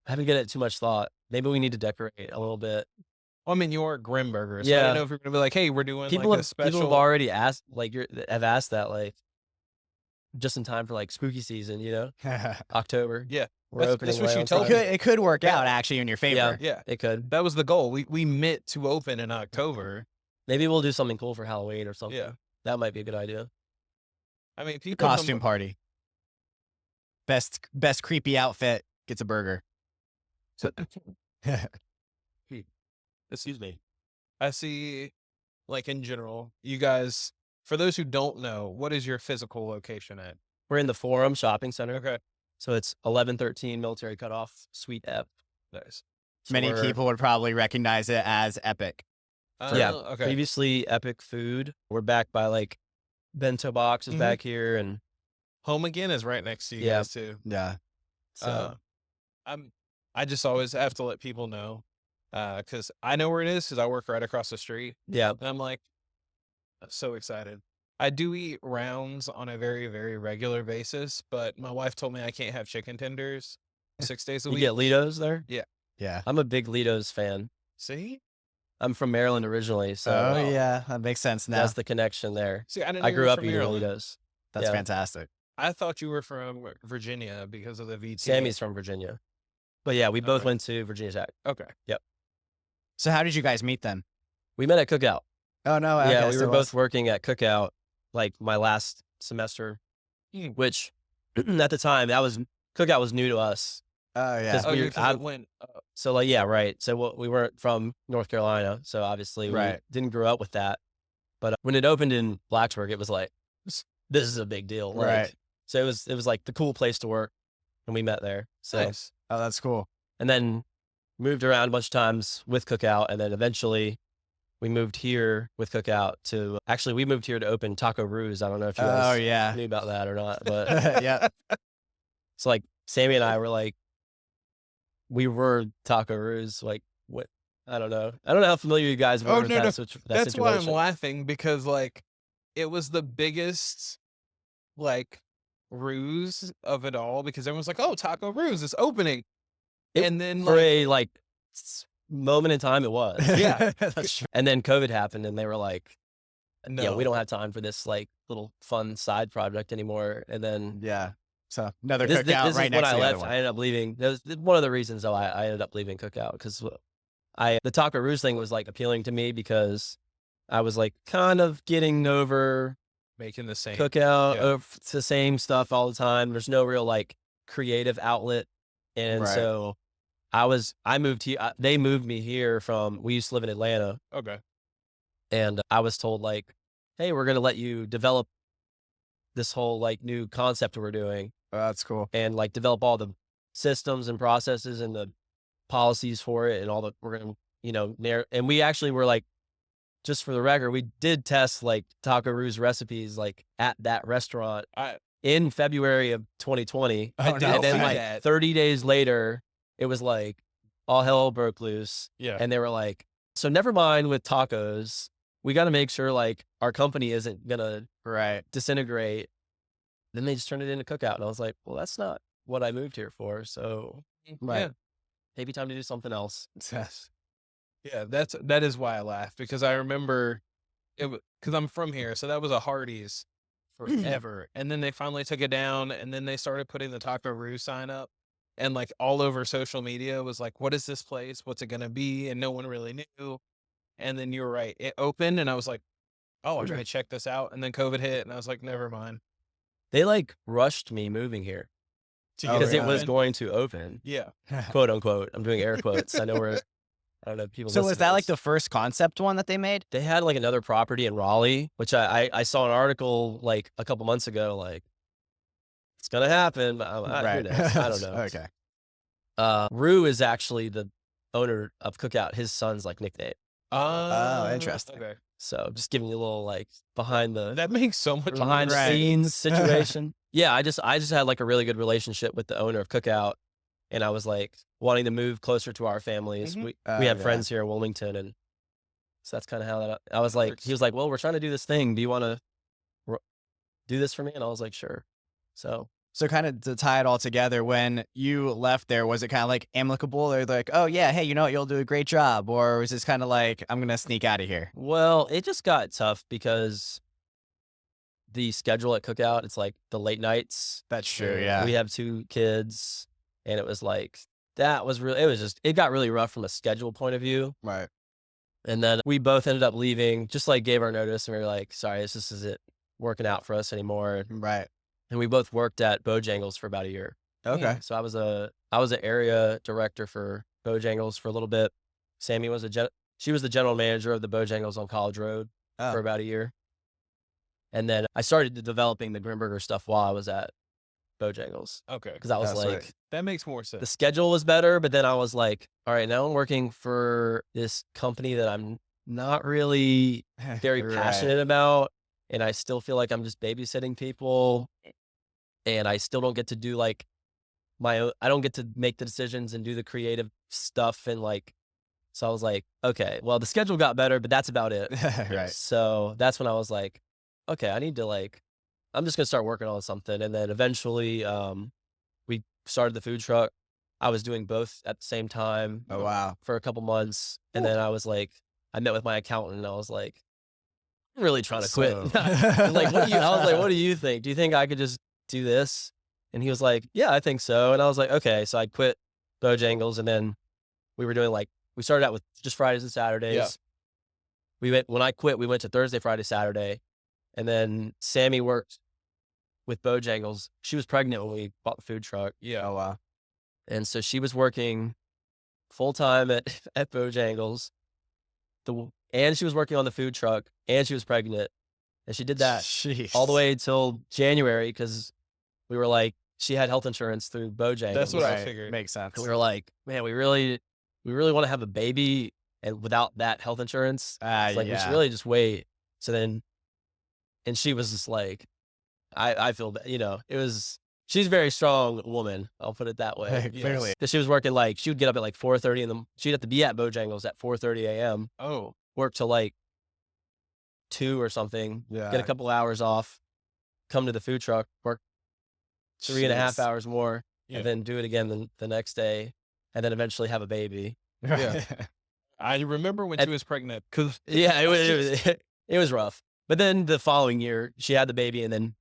[SPEAKER 3] haven't given it too much thought. maybe we need to decorate a little bit.
[SPEAKER 1] Well, I mean, you're Grimburger, so I
[SPEAKER 3] Yeah.
[SPEAKER 1] didn't know if you're gonna be like, "Hey, we're doing
[SPEAKER 3] People
[SPEAKER 1] like a
[SPEAKER 3] have people have
[SPEAKER 1] special."
[SPEAKER 3] already asked, like, have asked that, like, just in time for like spooky season, October.
[SPEAKER 1] Yeah,
[SPEAKER 3] We're
[SPEAKER 1] that's
[SPEAKER 3] opening
[SPEAKER 1] what
[SPEAKER 3] right
[SPEAKER 1] you
[SPEAKER 3] on
[SPEAKER 1] told
[SPEAKER 3] time.
[SPEAKER 1] me.
[SPEAKER 2] It could work
[SPEAKER 1] Yeah.
[SPEAKER 2] out actually in your favor.
[SPEAKER 1] Yeah,
[SPEAKER 3] It could.
[SPEAKER 1] that was the goal. We meant to open in October.
[SPEAKER 3] Maybe we'll do something cool for Halloween or something.
[SPEAKER 1] Yeah,
[SPEAKER 3] That might be a good idea.
[SPEAKER 1] I mean, people
[SPEAKER 2] Costume party. Best creepy outfit gets a burger.
[SPEAKER 3] Excuse me.
[SPEAKER 1] I see, like in general, you guys. For those who don't know, what is your physical location at?
[SPEAKER 3] We're in the Forum Shopping Center.
[SPEAKER 1] Okay,
[SPEAKER 3] So it's 1113 Military Cutoff, Suite F.
[SPEAKER 1] nice.
[SPEAKER 3] So
[SPEAKER 2] Many
[SPEAKER 3] we're-
[SPEAKER 2] people would probably recognize it as Epic.
[SPEAKER 3] Yeah,
[SPEAKER 1] Okay.
[SPEAKER 3] previously Epic Food. We're backed by like bento boxes
[SPEAKER 1] Mhm.
[SPEAKER 3] back here, and
[SPEAKER 1] Home Again is right next to you
[SPEAKER 3] Yeah.
[SPEAKER 1] guys too.
[SPEAKER 2] Yeah.
[SPEAKER 3] so
[SPEAKER 1] I just always have to let people know, because I know where it is because I work right across the street,
[SPEAKER 3] yeah.
[SPEAKER 1] and I'm like, so excited. I do eat rounds on a very, very regular basis, but my wife told me I can't have chicken tenders 6 days a
[SPEAKER 3] You
[SPEAKER 1] week.
[SPEAKER 3] get Litos there.
[SPEAKER 2] Yeah.
[SPEAKER 3] I'm a big Litos fan.
[SPEAKER 1] See,
[SPEAKER 3] I'm from Maryland originally, so
[SPEAKER 2] Oh
[SPEAKER 1] wow.
[SPEAKER 2] yeah, that makes sense now.
[SPEAKER 3] that's the connection there.
[SPEAKER 1] see, I didn't.
[SPEAKER 3] I
[SPEAKER 1] know you
[SPEAKER 3] grew
[SPEAKER 1] were
[SPEAKER 3] up
[SPEAKER 1] from
[SPEAKER 3] eating
[SPEAKER 1] Maryland.
[SPEAKER 3] Litos.
[SPEAKER 2] That's
[SPEAKER 3] yeah.
[SPEAKER 2] fantastic.
[SPEAKER 1] I thought you were from Virginia because of the VT.
[SPEAKER 3] Sammy's from Virginia, but yeah, we both
[SPEAKER 1] Okay.
[SPEAKER 3] went to Virginia Tech.
[SPEAKER 1] Okay.
[SPEAKER 2] So how did you guys meet then?
[SPEAKER 3] We met at Cookout.
[SPEAKER 2] Oh no, okay,
[SPEAKER 3] Yeah, we
[SPEAKER 2] so
[SPEAKER 3] were
[SPEAKER 2] it
[SPEAKER 3] both
[SPEAKER 2] was-
[SPEAKER 3] working at Cookout like my last semester,
[SPEAKER 1] Hmm.
[SPEAKER 3] which at the time Cookout was new to us.
[SPEAKER 2] Oh yeah.
[SPEAKER 3] 'Cause
[SPEAKER 1] Oh,
[SPEAKER 3] we-
[SPEAKER 1] yeah, because it went.
[SPEAKER 3] So like, yeah, right. So we weren't from North Carolina, so obviously we
[SPEAKER 2] Right.
[SPEAKER 3] didn't grow up with that. But when it opened in Blacksburg, it was like, this is a big deal. Like,
[SPEAKER 2] Right.
[SPEAKER 3] So it was like the cool place to work, and we met there. So
[SPEAKER 1] Nice.
[SPEAKER 2] Oh, that's cool.
[SPEAKER 3] and then moved around a bunch of times with Cookout, and then eventually we moved here with Cookout to actually we moved here to open Taco Roo's. I don't know if you
[SPEAKER 2] Oh
[SPEAKER 3] guys
[SPEAKER 2] yeah.
[SPEAKER 3] knew about that or not, but
[SPEAKER 2] yeah.
[SPEAKER 3] it's like Sammy and I were like, we were Taco Roo's. Like what? I don't know. I don't know how familiar you guys were
[SPEAKER 1] Oh,
[SPEAKER 3] with
[SPEAKER 1] no,
[SPEAKER 3] that,
[SPEAKER 1] no.
[SPEAKER 3] that
[SPEAKER 1] That's why I'm
[SPEAKER 3] situation.
[SPEAKER 1] laughing, because like it was the biggest like ruse of it all, because everyone's like, "Oh, Taco Roo's is opening,"
[SPEAKER 3] It-
[SPEAKER 1] and then
[SPEAKER 3] For
[SPEAKER 1] like,
[SPEAKER 3] a like moment in time, it was.
[SPEAKER 1] Yeah.
[SPEAKER 2] That's true.
[SPEAKER 3] And then COVID happened, and they were like,
[SPEAKER 1] no,
[SPEAKER 3] "Yeah, we don't have time for this like little fun side project anymore." And then
[SPEAKER 2] Yeah. So another
[SPEAKER 3] this
[SPEAKER 2] cookout
[SPEAKER 3] is
[SPEAKER 2] right
[SPEAKER 3] when
[SPEAKER 2] next
[SPEAKER 3] I
[SPEAKER 2] to the other
[SPEAKER 3] left.
[SPEAKER 2] one.
[SPEAKER 3] I ended up leaving. That was one of the reasons though I ended up leaving Cookout, because the Taco Roo's thing was like appealing to me because I was like kind of getting over
[SPEAKER 1] making the same.
[SPEAKER 3] Cookout
[SPEAKER 1] Yeah.
[SPEAKER 3] of the same stuff all the time. There's no real like creative outlet, and
[SPEAKER 2] Right.
[SPEAKER 3] so I moved here. They moved me here from. We used to live in Atlanta,
[SPEAKER 1] Okay.
[SPEAKER 3] and I was told like, "Hey, we're gonna let you develop this whole like new concept we're doing,
[SPEAKER 2] Oh, that's cool.
[SPEAKER 3] and like develop all the systems and processes and the policies for it, and all the we're gonna and we actually were like, just for the record, we did test like Taco Roo's recipes like at that restaurant
[SPEAKER 1] I
[SPEAKER 3] in February of 2020.
[SPEAKER 2] Oh,
[SPEAKER 1] did
[SPEAKER 2] no.
[SPEAKER 3] And then
[SPEAKER 1] see
[SPEAKER 3] like
[SPEAKER 1] that.
[SPEAKER 3] 30 days later, it was like all hell broke loose.
[SPEAKER 1] Yeah.
[SPEAKER 3] And they were like, so never mind with tacos. We got to make sure like our company isn't going to
[SPEAKER 2] Right.
[SPEAKER 3] disintegrate. Then they just turned it into Cookout. And I was like, well, that's not what I moved here for. So
[SPEAKER 2] Right.
[SPEAKER 1] Yeah.
[SPEAKER 3] maybe time to do something else.
[SPEAKER 1] Yeah, that is why I laughed, because I remember it because I'm from here, so that was a Hardee's forever, and then they finally took it down, and then they started putting the Taco Roo sign up, and like all over social media was like, "What is this place? What's it gonna be?" And no one really knew. And then you were right, it opened, and I was like, "Oh, I gotta check this out." And then COVID hit, and I was like, "Never mind."
[SPEAKER 3] They like rushed me moving here
[SPEAKER 1] To
[SPEAKER 2] Oh,
[SPEAKER 3] because it was
[SPEAKER 1] open.
[SPEAKER 3] going to open,
[SPEAKER 1] Yeah.
[SPEAKER 3] quote unquote. I'm doing air quotes. I know I don't know if people.
[SPEAKER 2] So
[SPEAKER 3] listen
[SPEAKER 2] was
[SPEAKER 3] to
[SPEAKER 2] that like
[SPEAKER 3] this.
[SPEAKER 2] the first concept one that they made?
[SPEAKER 3] They had like another property in Raleigh, which I saw an article like a couple months ago, like it's gonna happen, but who knows? I don't know.
[SPEAKER 2] Okay.
[SPEAKER 3] Rue is actually the owner of Cookout. His son's like nickname.
[SPEAKER 2] Interesting.
[SPEAKER 1] Okay,
[SPEAKER 3] So just giving you a little like behind the
[SPEAKER 1] that makes so much
[SPEAKER 3] behind the
[SPEAKER 2] Right.
[SPEAKER 3] scenes situation. Yeah, I just had like a really good relationship with the owner of Cookout, and I was like wanting to move closer to our families.
[SPEAKER 1] Mhm.
[SPEAKER 3] We
[SPEAKER 2] Oh,
[SPEAKER 3] have
[SPEAKER 2] yeah.
[SPEAKER 3] friends here in Wilmington, and so that's kind of how that. I was like,
[SPEAKER 1] works.
[SPEAKER 3] he was like, "Well, we're trying to do this thing. Do you want to do this for me?" And I was like, "Sure." So
[SPEAKER 2] So kind of to tie it all together, when you left there, was it kind of like amicable or like, oh yeah, hey, you know what, you'll do a great job? Or was this kind of like, I'm going to sneak out of here?
[SPEAKER 3] Well, it just got tough because the schedule at Cookout, it's like the late nights.
[SPEAKER 2] That's true.
[SPEAKER 1] Yeah.
[SPEAKER 2] Yeah.
[SPEAKER 3] We have 2 kids, and it was like that was really it got really rough from a schedule point of view.
[SPEAKER 2] Right.
[SPEAKER 3] And then we both ended up leaving, just like gave our notice, and we were like, sorry, this just isn't working out for us anymore.
[SPEAKER 2] Right.
[SPEAKER 3] And we both worked at Bojangles for about a year.
[SPEAKER 2] Okay.
[SPEAKER 3] So I was an area director for Bojangles for a little bit. Sammy was she was the general manager of the Bojangles on College Road
[SPEAKER 2] Oh.
[SPEAKER 3] for about a year. And then I started developing the Grimburger stuff while I was at Bojangles,
[SPEAKER 1] Okay.
[SPEAKER 3] because I was
[SPEAKER 2] That's
[SPEAKER 3] like,
[SPEAKER 2] right.
[SPEAKER 1] That makes more
[SPEAKER 3] the
[SPEAKER 1] sense.
[SPEAKER 3] schedule was better, but then I was like, all right, now I'm working for this company that I'm not really very
[SPEAKER 2] Right.
[SPEAKER 3] passionate about, and I still feel like I'm just babysitting people, and I still don't get to do like I don't get to make the decisions and do the creative stuff, and like, so I was like, okay, well, the schedule got better, but that's about it.
[SPEAKER 2] Right.
[SPEAKER 3] So that's when I was like, okay, I need to I'm just gonna start working on something. And then eventually, we started the food truck. I was doing both at the same time
[SPEAKER 2] Oh, wow.
[SPEAKER 3] for a couple months, and then I was like, I met with my accountant, and I was like, I'm really trying to quit.
[SPEAKER 2] So-
[SPEAKER 3] Like, I was like, what do you think? Do you think I could just do this? And he was like, yeah, I think so. And I was like, okay. So I quit Bojangles, and then we were doing we started out with just Fridays and Saturdays.
[SPEAKER 1] Yeah.
[SPEAKER 3] When I quit, we went to Thursday, Friday, Saturday. And then Sammy worked with Bojangles. She was pregnant when we bought the food truck.
[SPEAKER 1] Yeah.
[SPEAKER 2] Oh, wow.
[SPEAKER 3] And so she was working full time at Bojangles. And she was working on the food truck, and she was pregnant. And she did that
[SPEAKER 2] Jeez.
[SPEAKER 3] all the way till January, because we were like, she had health insurance through Bojangles.
[SPEAKER 1] That's what I
[SPEAKER 2] Right.
[SPEAKER 1] figured.
[SPEAKER 2] Makes sense.
[SPEAKER 3] And we were like, man, we really want to have a baby, and without that health insurance, it's like, we should
[SPEAKER 2] Yeah.
[SPEAKER 3] really just wait. So then, and she was just like, I feel bad, she's a very strong woman. I'll put it that way.
[SPEAKER 1] Yes.
[SPEAKER 2] Clearly.
[SPEAKER 3] Because she was working she would get up at 4:30 she'd have to be at Bojangles at 4:30 a.m.,
[SPEAKER 1] Oh.
[SPEAKER 3] work till 2 or something,
[SPEAKER 2] Yeah.
[SPEAKER 3] get a couple hours off, come to the food truck, work 3.5
[SPEAKER 2] Jeez.
[SPEAKER 3] hours more,
[SPEAKER 1] Yeah.
[SPEAKER 3] and then do it again the next day, and then eventually have a baby.
[SPEAKER 2] Yeah.
[SPEAKER 1] I remember when
[SPEAKER 3] And-
[SPEAKER 1] she was pregnant because
[SPEAKER 3] Yeah, it was rough. But then the following year, she had the baby, and then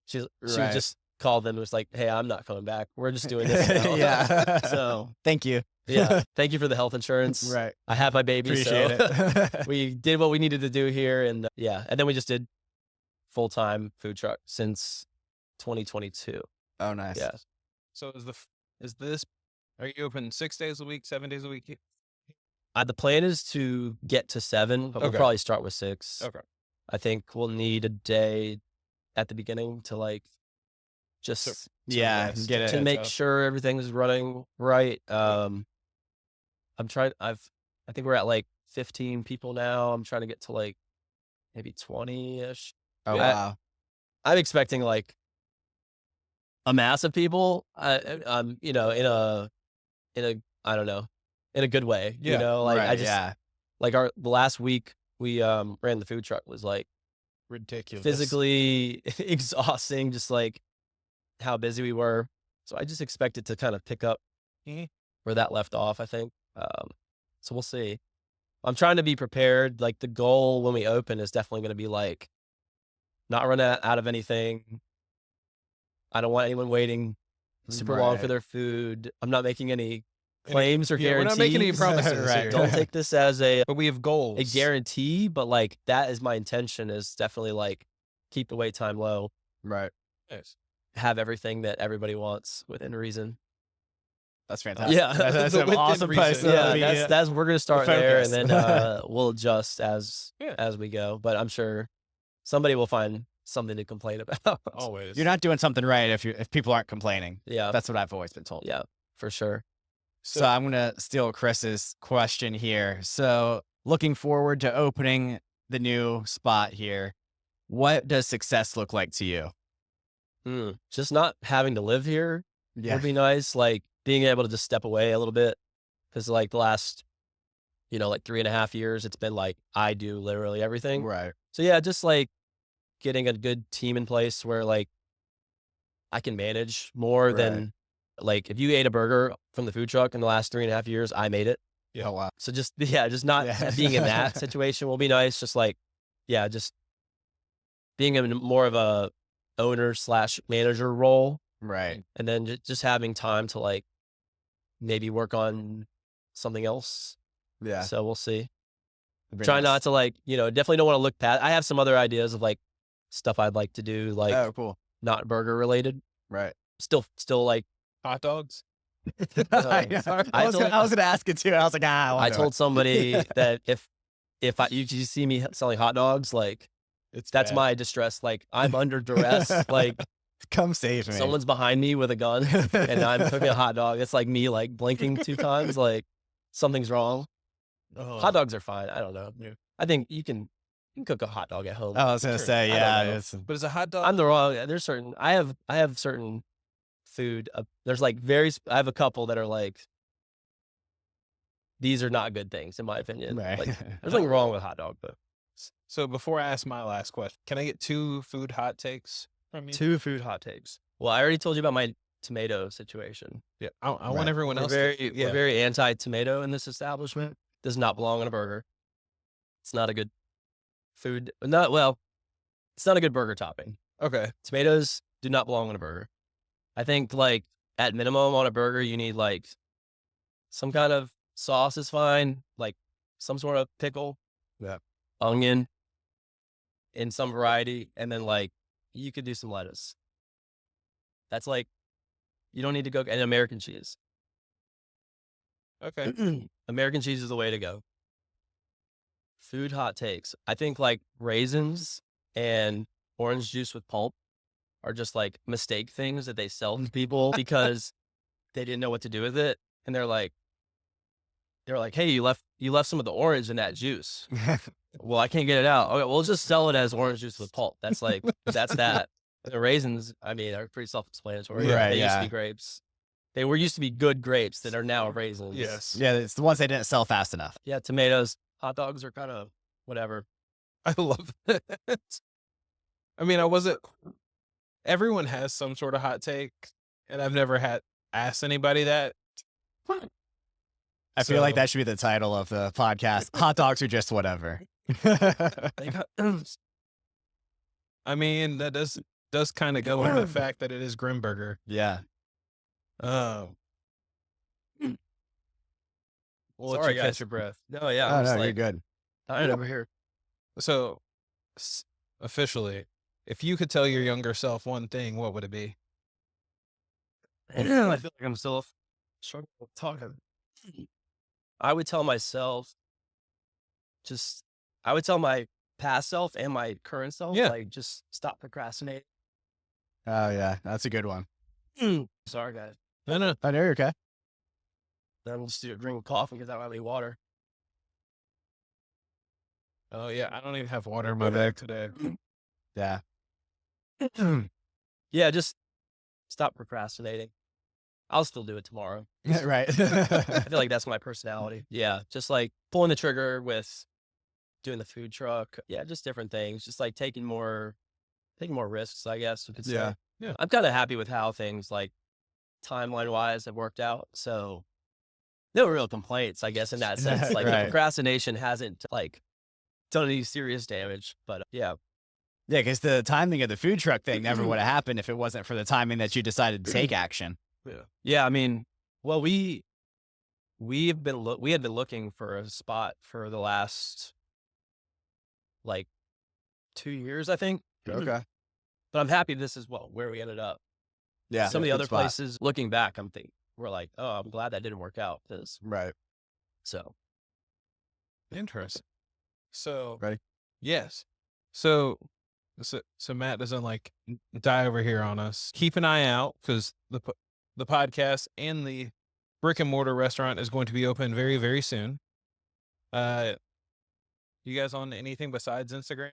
[SPEAKER 3] she
[SPEAKER 2] Right.
[SPEAKER 3] just called them and was like, "Hey, I'm not coming back. We're just doing this now."
[SPEAKER 2] Yeah.
[SPEAKER 3] So
[SPEAKER 2] Thank you.
[SPEAKER 3] yeah, thank you for the health insurance.
[SPEAKER 2] Right.
[SPEAKER 3] I have my baby,
[SPEAKER 2] Appreciate
[SPEAKER 3] so
[SPEAKER 2] it.
[SPEAKER 3] we did what we needed to do here, and and then we just did full-time food truck since 2022.
[SPEAKER 2] Oh, nice.
[SPEAKER 3] Yeah.
[SPEAKER 1] So are you open 6 days a week, 7 days a week?
[SPEAKER 3] The plan is to get to 7, but we'll
[SPEAKER 1] Okay.
[SPEAKER 3] probably start with 6.
[SPEAKER 1] Okay.
[SPEAKER 3] I think we'll need a day at the beginning to just
[SPEAKER 2] Yeah.
[SPEAKER 1] rest,
[SPEAKER 2] Get it.
[SPEAKER 3] to
[SPEAKER 1] catch
[SPEAKER 3] make
[SPEAKER 1] up.
[SPEAKER 3] sure everything's running right. I think we're at 15 people now. I'm trying to get to maybe 20-ish.
[SPEAKER 2] Oh,
[SPEAKER 1] Yeah.
[SPEAKER 2] wow.
[SPEAKER 3] I'm expecting a mass of people. In a I don't know, in a good way.
[SPEAKER 1] Yeah,
[SPEAKER 2] Right, yeah.
[SPEAKER 3] The last week we ran the food truck was
[SPEAKER 1] Ridiculous.
[SPEAKER 3] physically exhausting, just how busy we were. So I just expect it to kind of pick up
[SPEAKER 1] Mhm.
[SPEAKER 3] where that left off, I think. So we'll see. I'm trying to be prepared. The goal when we open is definitely going to be not run out of anything. I don't want anyone waiting super long for
[SPEAKER 2] Right.
[SPEAKER 3] their food. I'm not making any claims or
[SPEAKER 1] Yeah, we're
[SPEAKER 3] guarantees.
[SPEAKER 1] not making any promises
[SPEAKER 2] Right.
[SPEAKER 1] here.
[SPEAKER 3] Don't take this as a
[SPEAKER 1] But we have goals.
[SPEAKER 3] guarantee, but that is my intention, is definitely keep the wait time low,
[SPEAKER 2] Right.
[SPEAKER 1] Yes.
[SPEAKER 3] have everything that everybody wants within reason.
[SPEAKER 2] That's fantastic.
[SPEAKER 3] Yeah.
[SPEAKER 2] That's
[SPEAKER 1] The
[SPEAKER 2] an
[SPEAKER 1] within
[SPEAKER 2] awesome
[SPEAKER 1] reason.
[SPEAKER 2] place to
[SPEAKER 3] Yeah,
[SPEAKER 2] be.
[SPEAKER 3] that's we're gonna start there, and
[SPEAKER 2] focus.
[SPEAKER 3] then we'll adjust as
[SPEAKER 1] Yeah.
[SPEAKER 3] we go. But I'm sure somebody will find something to complain about.
[SPEAKER 1] Always.
[SPEAKER 2] You're not doing something right if people aren't complaining.
[SPEAKER 3] Yeah,
[SPEAKER 2] That's what I've always been told.
[SPEAKER 3] yeah, for sure.
[SPEAKER 2] So I'm going to steal Chris's question here. So looking forward to opening the new spot here, what does success look like to you?
[SPEAKER 3] Just not having to live here would be nice. Being able to just step away a little bit, because the last 3.5 years, it's been I do literally everything.
[SPEAKER 2] Right.
[SPEAKER 3] So yeah, just getting a good team in place where I can manage more than like if you ate a burger from the food truck in the last 3.5 years, I made it.
[SPEAKER 2] Oh wow.
[SPEAKER 3] So just just not
[SPEAKER 2] Yeah.
[SPEAKER 3] being in that situation will be nice. Just like just being in more of a owner slash manager role,
[SPEAKER 2] Right.
[SPEAKER 3] and then just having time to like maybe work on something else.
[SPEAKER 2] Yeah.
[SPEAKER 3] So we'll see.
[SPEAKER 2] Very
[SPEAKER 3] Try
[SPEAKER 2] nice.
[SPEAKER 3] not to like, definitely don't want to look past. I have some other ideas of like stuff I'd like to do, like
[SPEAKER 2] Oh, cool.
[SPEAKER 3] not burger related.
[SPEAKER 2] Right.
[SPEAKER 3] Still like
[SPEAKER 1] Hot dogs.
[SPEAKER 2] I was gonna ask it too. I was like, I
[SPEAKER 3] I told somebody that if you see me selling hot dogs, like that's
[SPEAKER 1] bad.
[SPEAKER 3] my distress. Like I'm under duress. Like
[SPEAKER 2] come save me.
[SPEAKER 3] someone's behind me with a gun and I'm cooking a hot dog. It's like me like blinking 2 times. Like something's wrong. Hot dogs are fine. I don't know.
[SPEAKER 1] Yeah.
[SPEAKER 3] I think you can cook a hot dog at home.
[SPEAKER 2] I was gonna say,
[SPEAKER 3] I don't know.
[SPEAKER 2] it's
[SPEAKER 1] But is a hot dog?
[SPEAKER 3] I'm the wrong. There's certain. I have certain food. There's like I have a couple that are like, these are not good things in my opinion.
[SPEAKER 2] right.
[SPEAKER 3] Like there's nothing wrong with hot dog, but
[SPEAKER 1] So before I ask my last question, can I get 2 food hot takes from you?
[SPEAKER 3] 2 food hot takes. Well, I already told you about my tomato situation.
[SPEAKER 1] Yeah, I want
[SPEAKER 2] Right.
[SPEAKER 1] everyone
[SPEAKER 3] We're
[SPEAKER 1] else.
[SPEAKER 3] we're very anti-tomato in this establishment. Does not belong on a burger. It's not a good food. It's not a good burger topping.
[SPEAKER 1] Okay.
[SPEAKER 3] Tomatoes do not belong on a burger. I think like at minimum on a burger, you need like some kind of sauce is fine, like some sort of pickle, onion in some variety, and then like you could do some lettuce. That's like, you don't need to go, and American cheese.
[SPEAKER 1] Okay.
[SPEAKER 3] American cheese is the way to go. Food hot takes. I think like raisins and orange juice with pulp are just like mistake things that they sell to people because they didn't know what to do with it. And they're like, hey, you left some of the orange in that juice. Well, I can't get it out. Okay, we'll just sell it as orange juice with pulp. That's like, that's that. The raisins, I mean, are pretty self-explanatory.
[SPEAKER 2] Right,
[SPEAKER 3] They used to
[SPEAKER 2] yeah.
[SPEAKER 3] be grapes. They used to be good grapes that are now raisins.
[SPEAKER 1] Yes.
[SPEAKER 2] Yeah, it's the ones they didn't sell fast enough.
[SPEAKER 3] Yeah, tomatoes. Hot dogs are kind of whatever.
[SPEAKER 1] I love that. I mean, everyone has some sort of hot take, and I've never asked anybody that.
[SPEAKER 2] I feel like
[SPEAKER 1] So-
[SPEAKER 2] that should be the title of the podcast. Hot dogs are just whatever.
[SPEAKER 3] They got-
[SPEAKER 1] I mean, that does kind of go into the fact that it is Grimburger.
[SPEAKER 2] yeah.
[SPEAKER 1] Oh. We'll let
[SPEAKER 3] Sorry,
[SPEAKER 1] you catch
[SPEAKER 3] guys.
[SPEAKER 1] your breath.
[SPEAKER 3] No, yeah.
[SPEAKER 2] Oh,
[SPEAKER 3] I'm
[SPEAKER 2] no,
[SPEAKER 3] just
[SPEAKER 2] you're
[SPEAKER 3] like,
[SPEAKER 2] good.
[SPEAKER 3] dying over here.
[SPEAKER 1] So, officially, if you could tell your younger self one thing, what would it be?
[SPEAKER 3] I feel like I'm still struggling with talking. I would tell myself, I would tell my past self and my current self,
[SPEAKER 1] Yeah.
[SPEAKER 3] like, just stop procrastinating.
[SPEAKER 2] Oh yeah, that's a good one.
[SPEAKER 3] Sorry, guys.
[SPEAKER 1] No.
[SPEAKER 2] I know you're okay.
[SPEAKER 3] Then we'll just do a drink of coffee because I don't have any water.
[SPEAKER 1] Oh yeah, I don't even have water in my bag today.
[SPEAKER 2] Yeah.
[SPEAKER 3] Yeah, just stop procrastinating. I'll still do it tomorrow.
[SPEAKER 2] right.
[SPEAKER 3] I feel like that's my personality. Yeah, just like pulling the trigger with doing the food truck. Yeah, just different things. Just like taking more risks, I guess you could say.
[SPEAKER 2] Yeah.
[SPEAKER 1] Yeah.
[SPEAKER 3] I'm kind of happy with how things like timeline wise have worked out. So no real complaints, I guess, in that sense. Like the
[SPEAKER 2] Right.
[SPEAKER 3] procrastination hasn't like done any serious damage. But yeah,
[SPEAKER 2] Yeah, because the timing of the food truck thing never would have happened if it wasn't for the timing that you decided to take action.
[SPEAKER 3] yeah. I mean, well, we had been looking for a spot for the last like 2 years, I think.
[SPEAKER 2] Okay.
[SPEAKER 3] But I'm happy this is where we ended up.
[SPEAKER 2] Yeah.
[SPEAKER 3] Some of the
[SPEAKER 2] good
[SPEAKER 3] other
[SPEAKER 2] spot.
[SPEAKER 3] places, looking back, we're like, oh, I'm glad that didn't work out.
[SPEAKER 2] Right.
[SPEAKER 3] So
[SPEAKER 1] Interesting. So
[SPEAKER 2] Ready?
[SPEAKER 1] Yes. So Matt doesn't like die over here on us. Keep an eye out because the podcast and the Brick-and-Mortar restaurant is going to be open very, very soon. You guys on anything besides Instagram?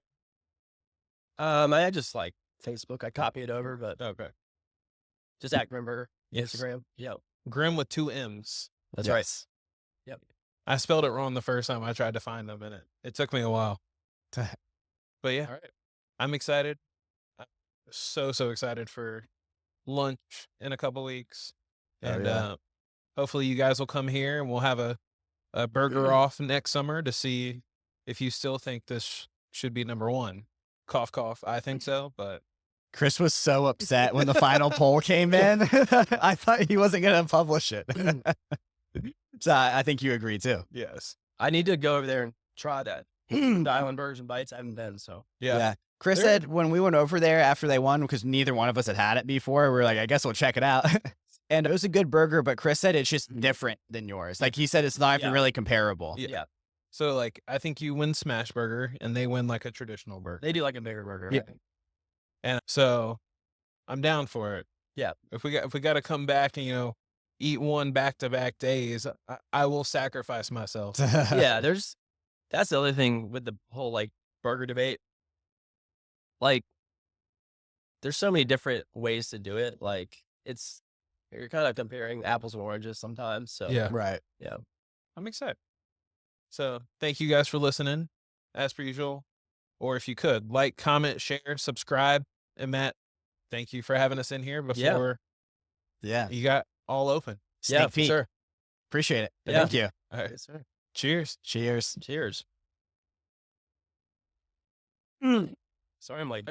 [SPEAKER 3] I just like Facebook. I copy it over, but
[SPEAKER 1] Okay.
[SPEAKER 3] just at Grimburger,
[SPEAKER 1] Yes.
[SPEAKER 3] Instagram. Yep,
[SPEAKER 1] Grim with 2 M's.
[SPEAKER 3] that's right.
[SPEAKER 2] Yes.
[SPEAKER 3] Yep.
[SPEAKER 1] I spelled it wrong the first time I tried to find them, and it took me a while. But yeah,
[SPEAKER 3] All right.
[SPEAKER 1] I'm excited. I'm so excited for lunch in a couple weeks,
[SPEAKER 3] Oh,
[SPEAKER 1] and
[SPEAKER 3] yeah.
[SPEAKER 1] hopefully you guys will come here and we'll have a burger off next summer to see if you still think this should be number one. Cough, cough. I think so, but
[SPEAKER 2] Chris was so upset when the final poll came in. I thought he wasn't going to publish it. So I think you agree too.
[SPEAKER 1] yes.
[SPEAKER 3] I need to go over there and try that. The Island Burgers and Bites. I haven't been, so.
[SPEAKER 1] Yeah.
[SPEAKER 2] Chris
[SPEAKER 1] They're-
[SPEAKER 2] said when we went over there after they won, because neither one of us had it before, we were like, I guess we'll check it out. And it was a good burger, but Chris said it's just different than yours. Like he said, it's not even
[SPEAKER 3] Yeah.
[SPEAKER 2] really comparable.
[SPEAKER 1] Yeah.
[SPEAKER 3] Yeah.
[SPEAKER 1] So like I think you win smash burger and they win like a traditional burger.
[SPEAKER 3] They do like a bigger burger.
[SPEAKER 2] Yeah.
[SPEAKER 3] Right?
[SPEAKER 1] And so I'm down for it.
[SPEAKER 3] Yeah.
[SPEAKER 1] If we got to come back and eat one back-to-back days, I will sacrifice myself.
[SPEAKER 3] Yeah, that's the other thing with the whole like burger debate. Like, there's so many different ways to do it. Like, you're kind of comparing apples and oranges sometimes. So
[SPEAKER 1] Yeah.
[SPEAKER 2] Right.
[SPEAKER 3] yeah.
[SPEAKER 1] I'm excited. So thank you guys for listening, as per usual. Or if you could, like, comment, share, subscribe. And Matt, thank you for having us in here before
[SPEAKER 2] Yeah.
[SPEAKER 1] you got all open.
[SPEAKER 2] Sneak
[SPEAKER 3] Yeah, for
[SPEAKER 2] peek.
[SPEAKER 3] sure.
[SPEAKER 2] Appreciate it.
[SPEAKER 3] Yeah.
[SPEAKER 2] Thank you.
[SPEAKER 1] All right.
[SPEAKER 3] Yes, sir.
[SPEAKER 1] Cheers.
[SPEAKER 2] Cheers.
[SPEAKER 3] Cheers. Sorry, I'm like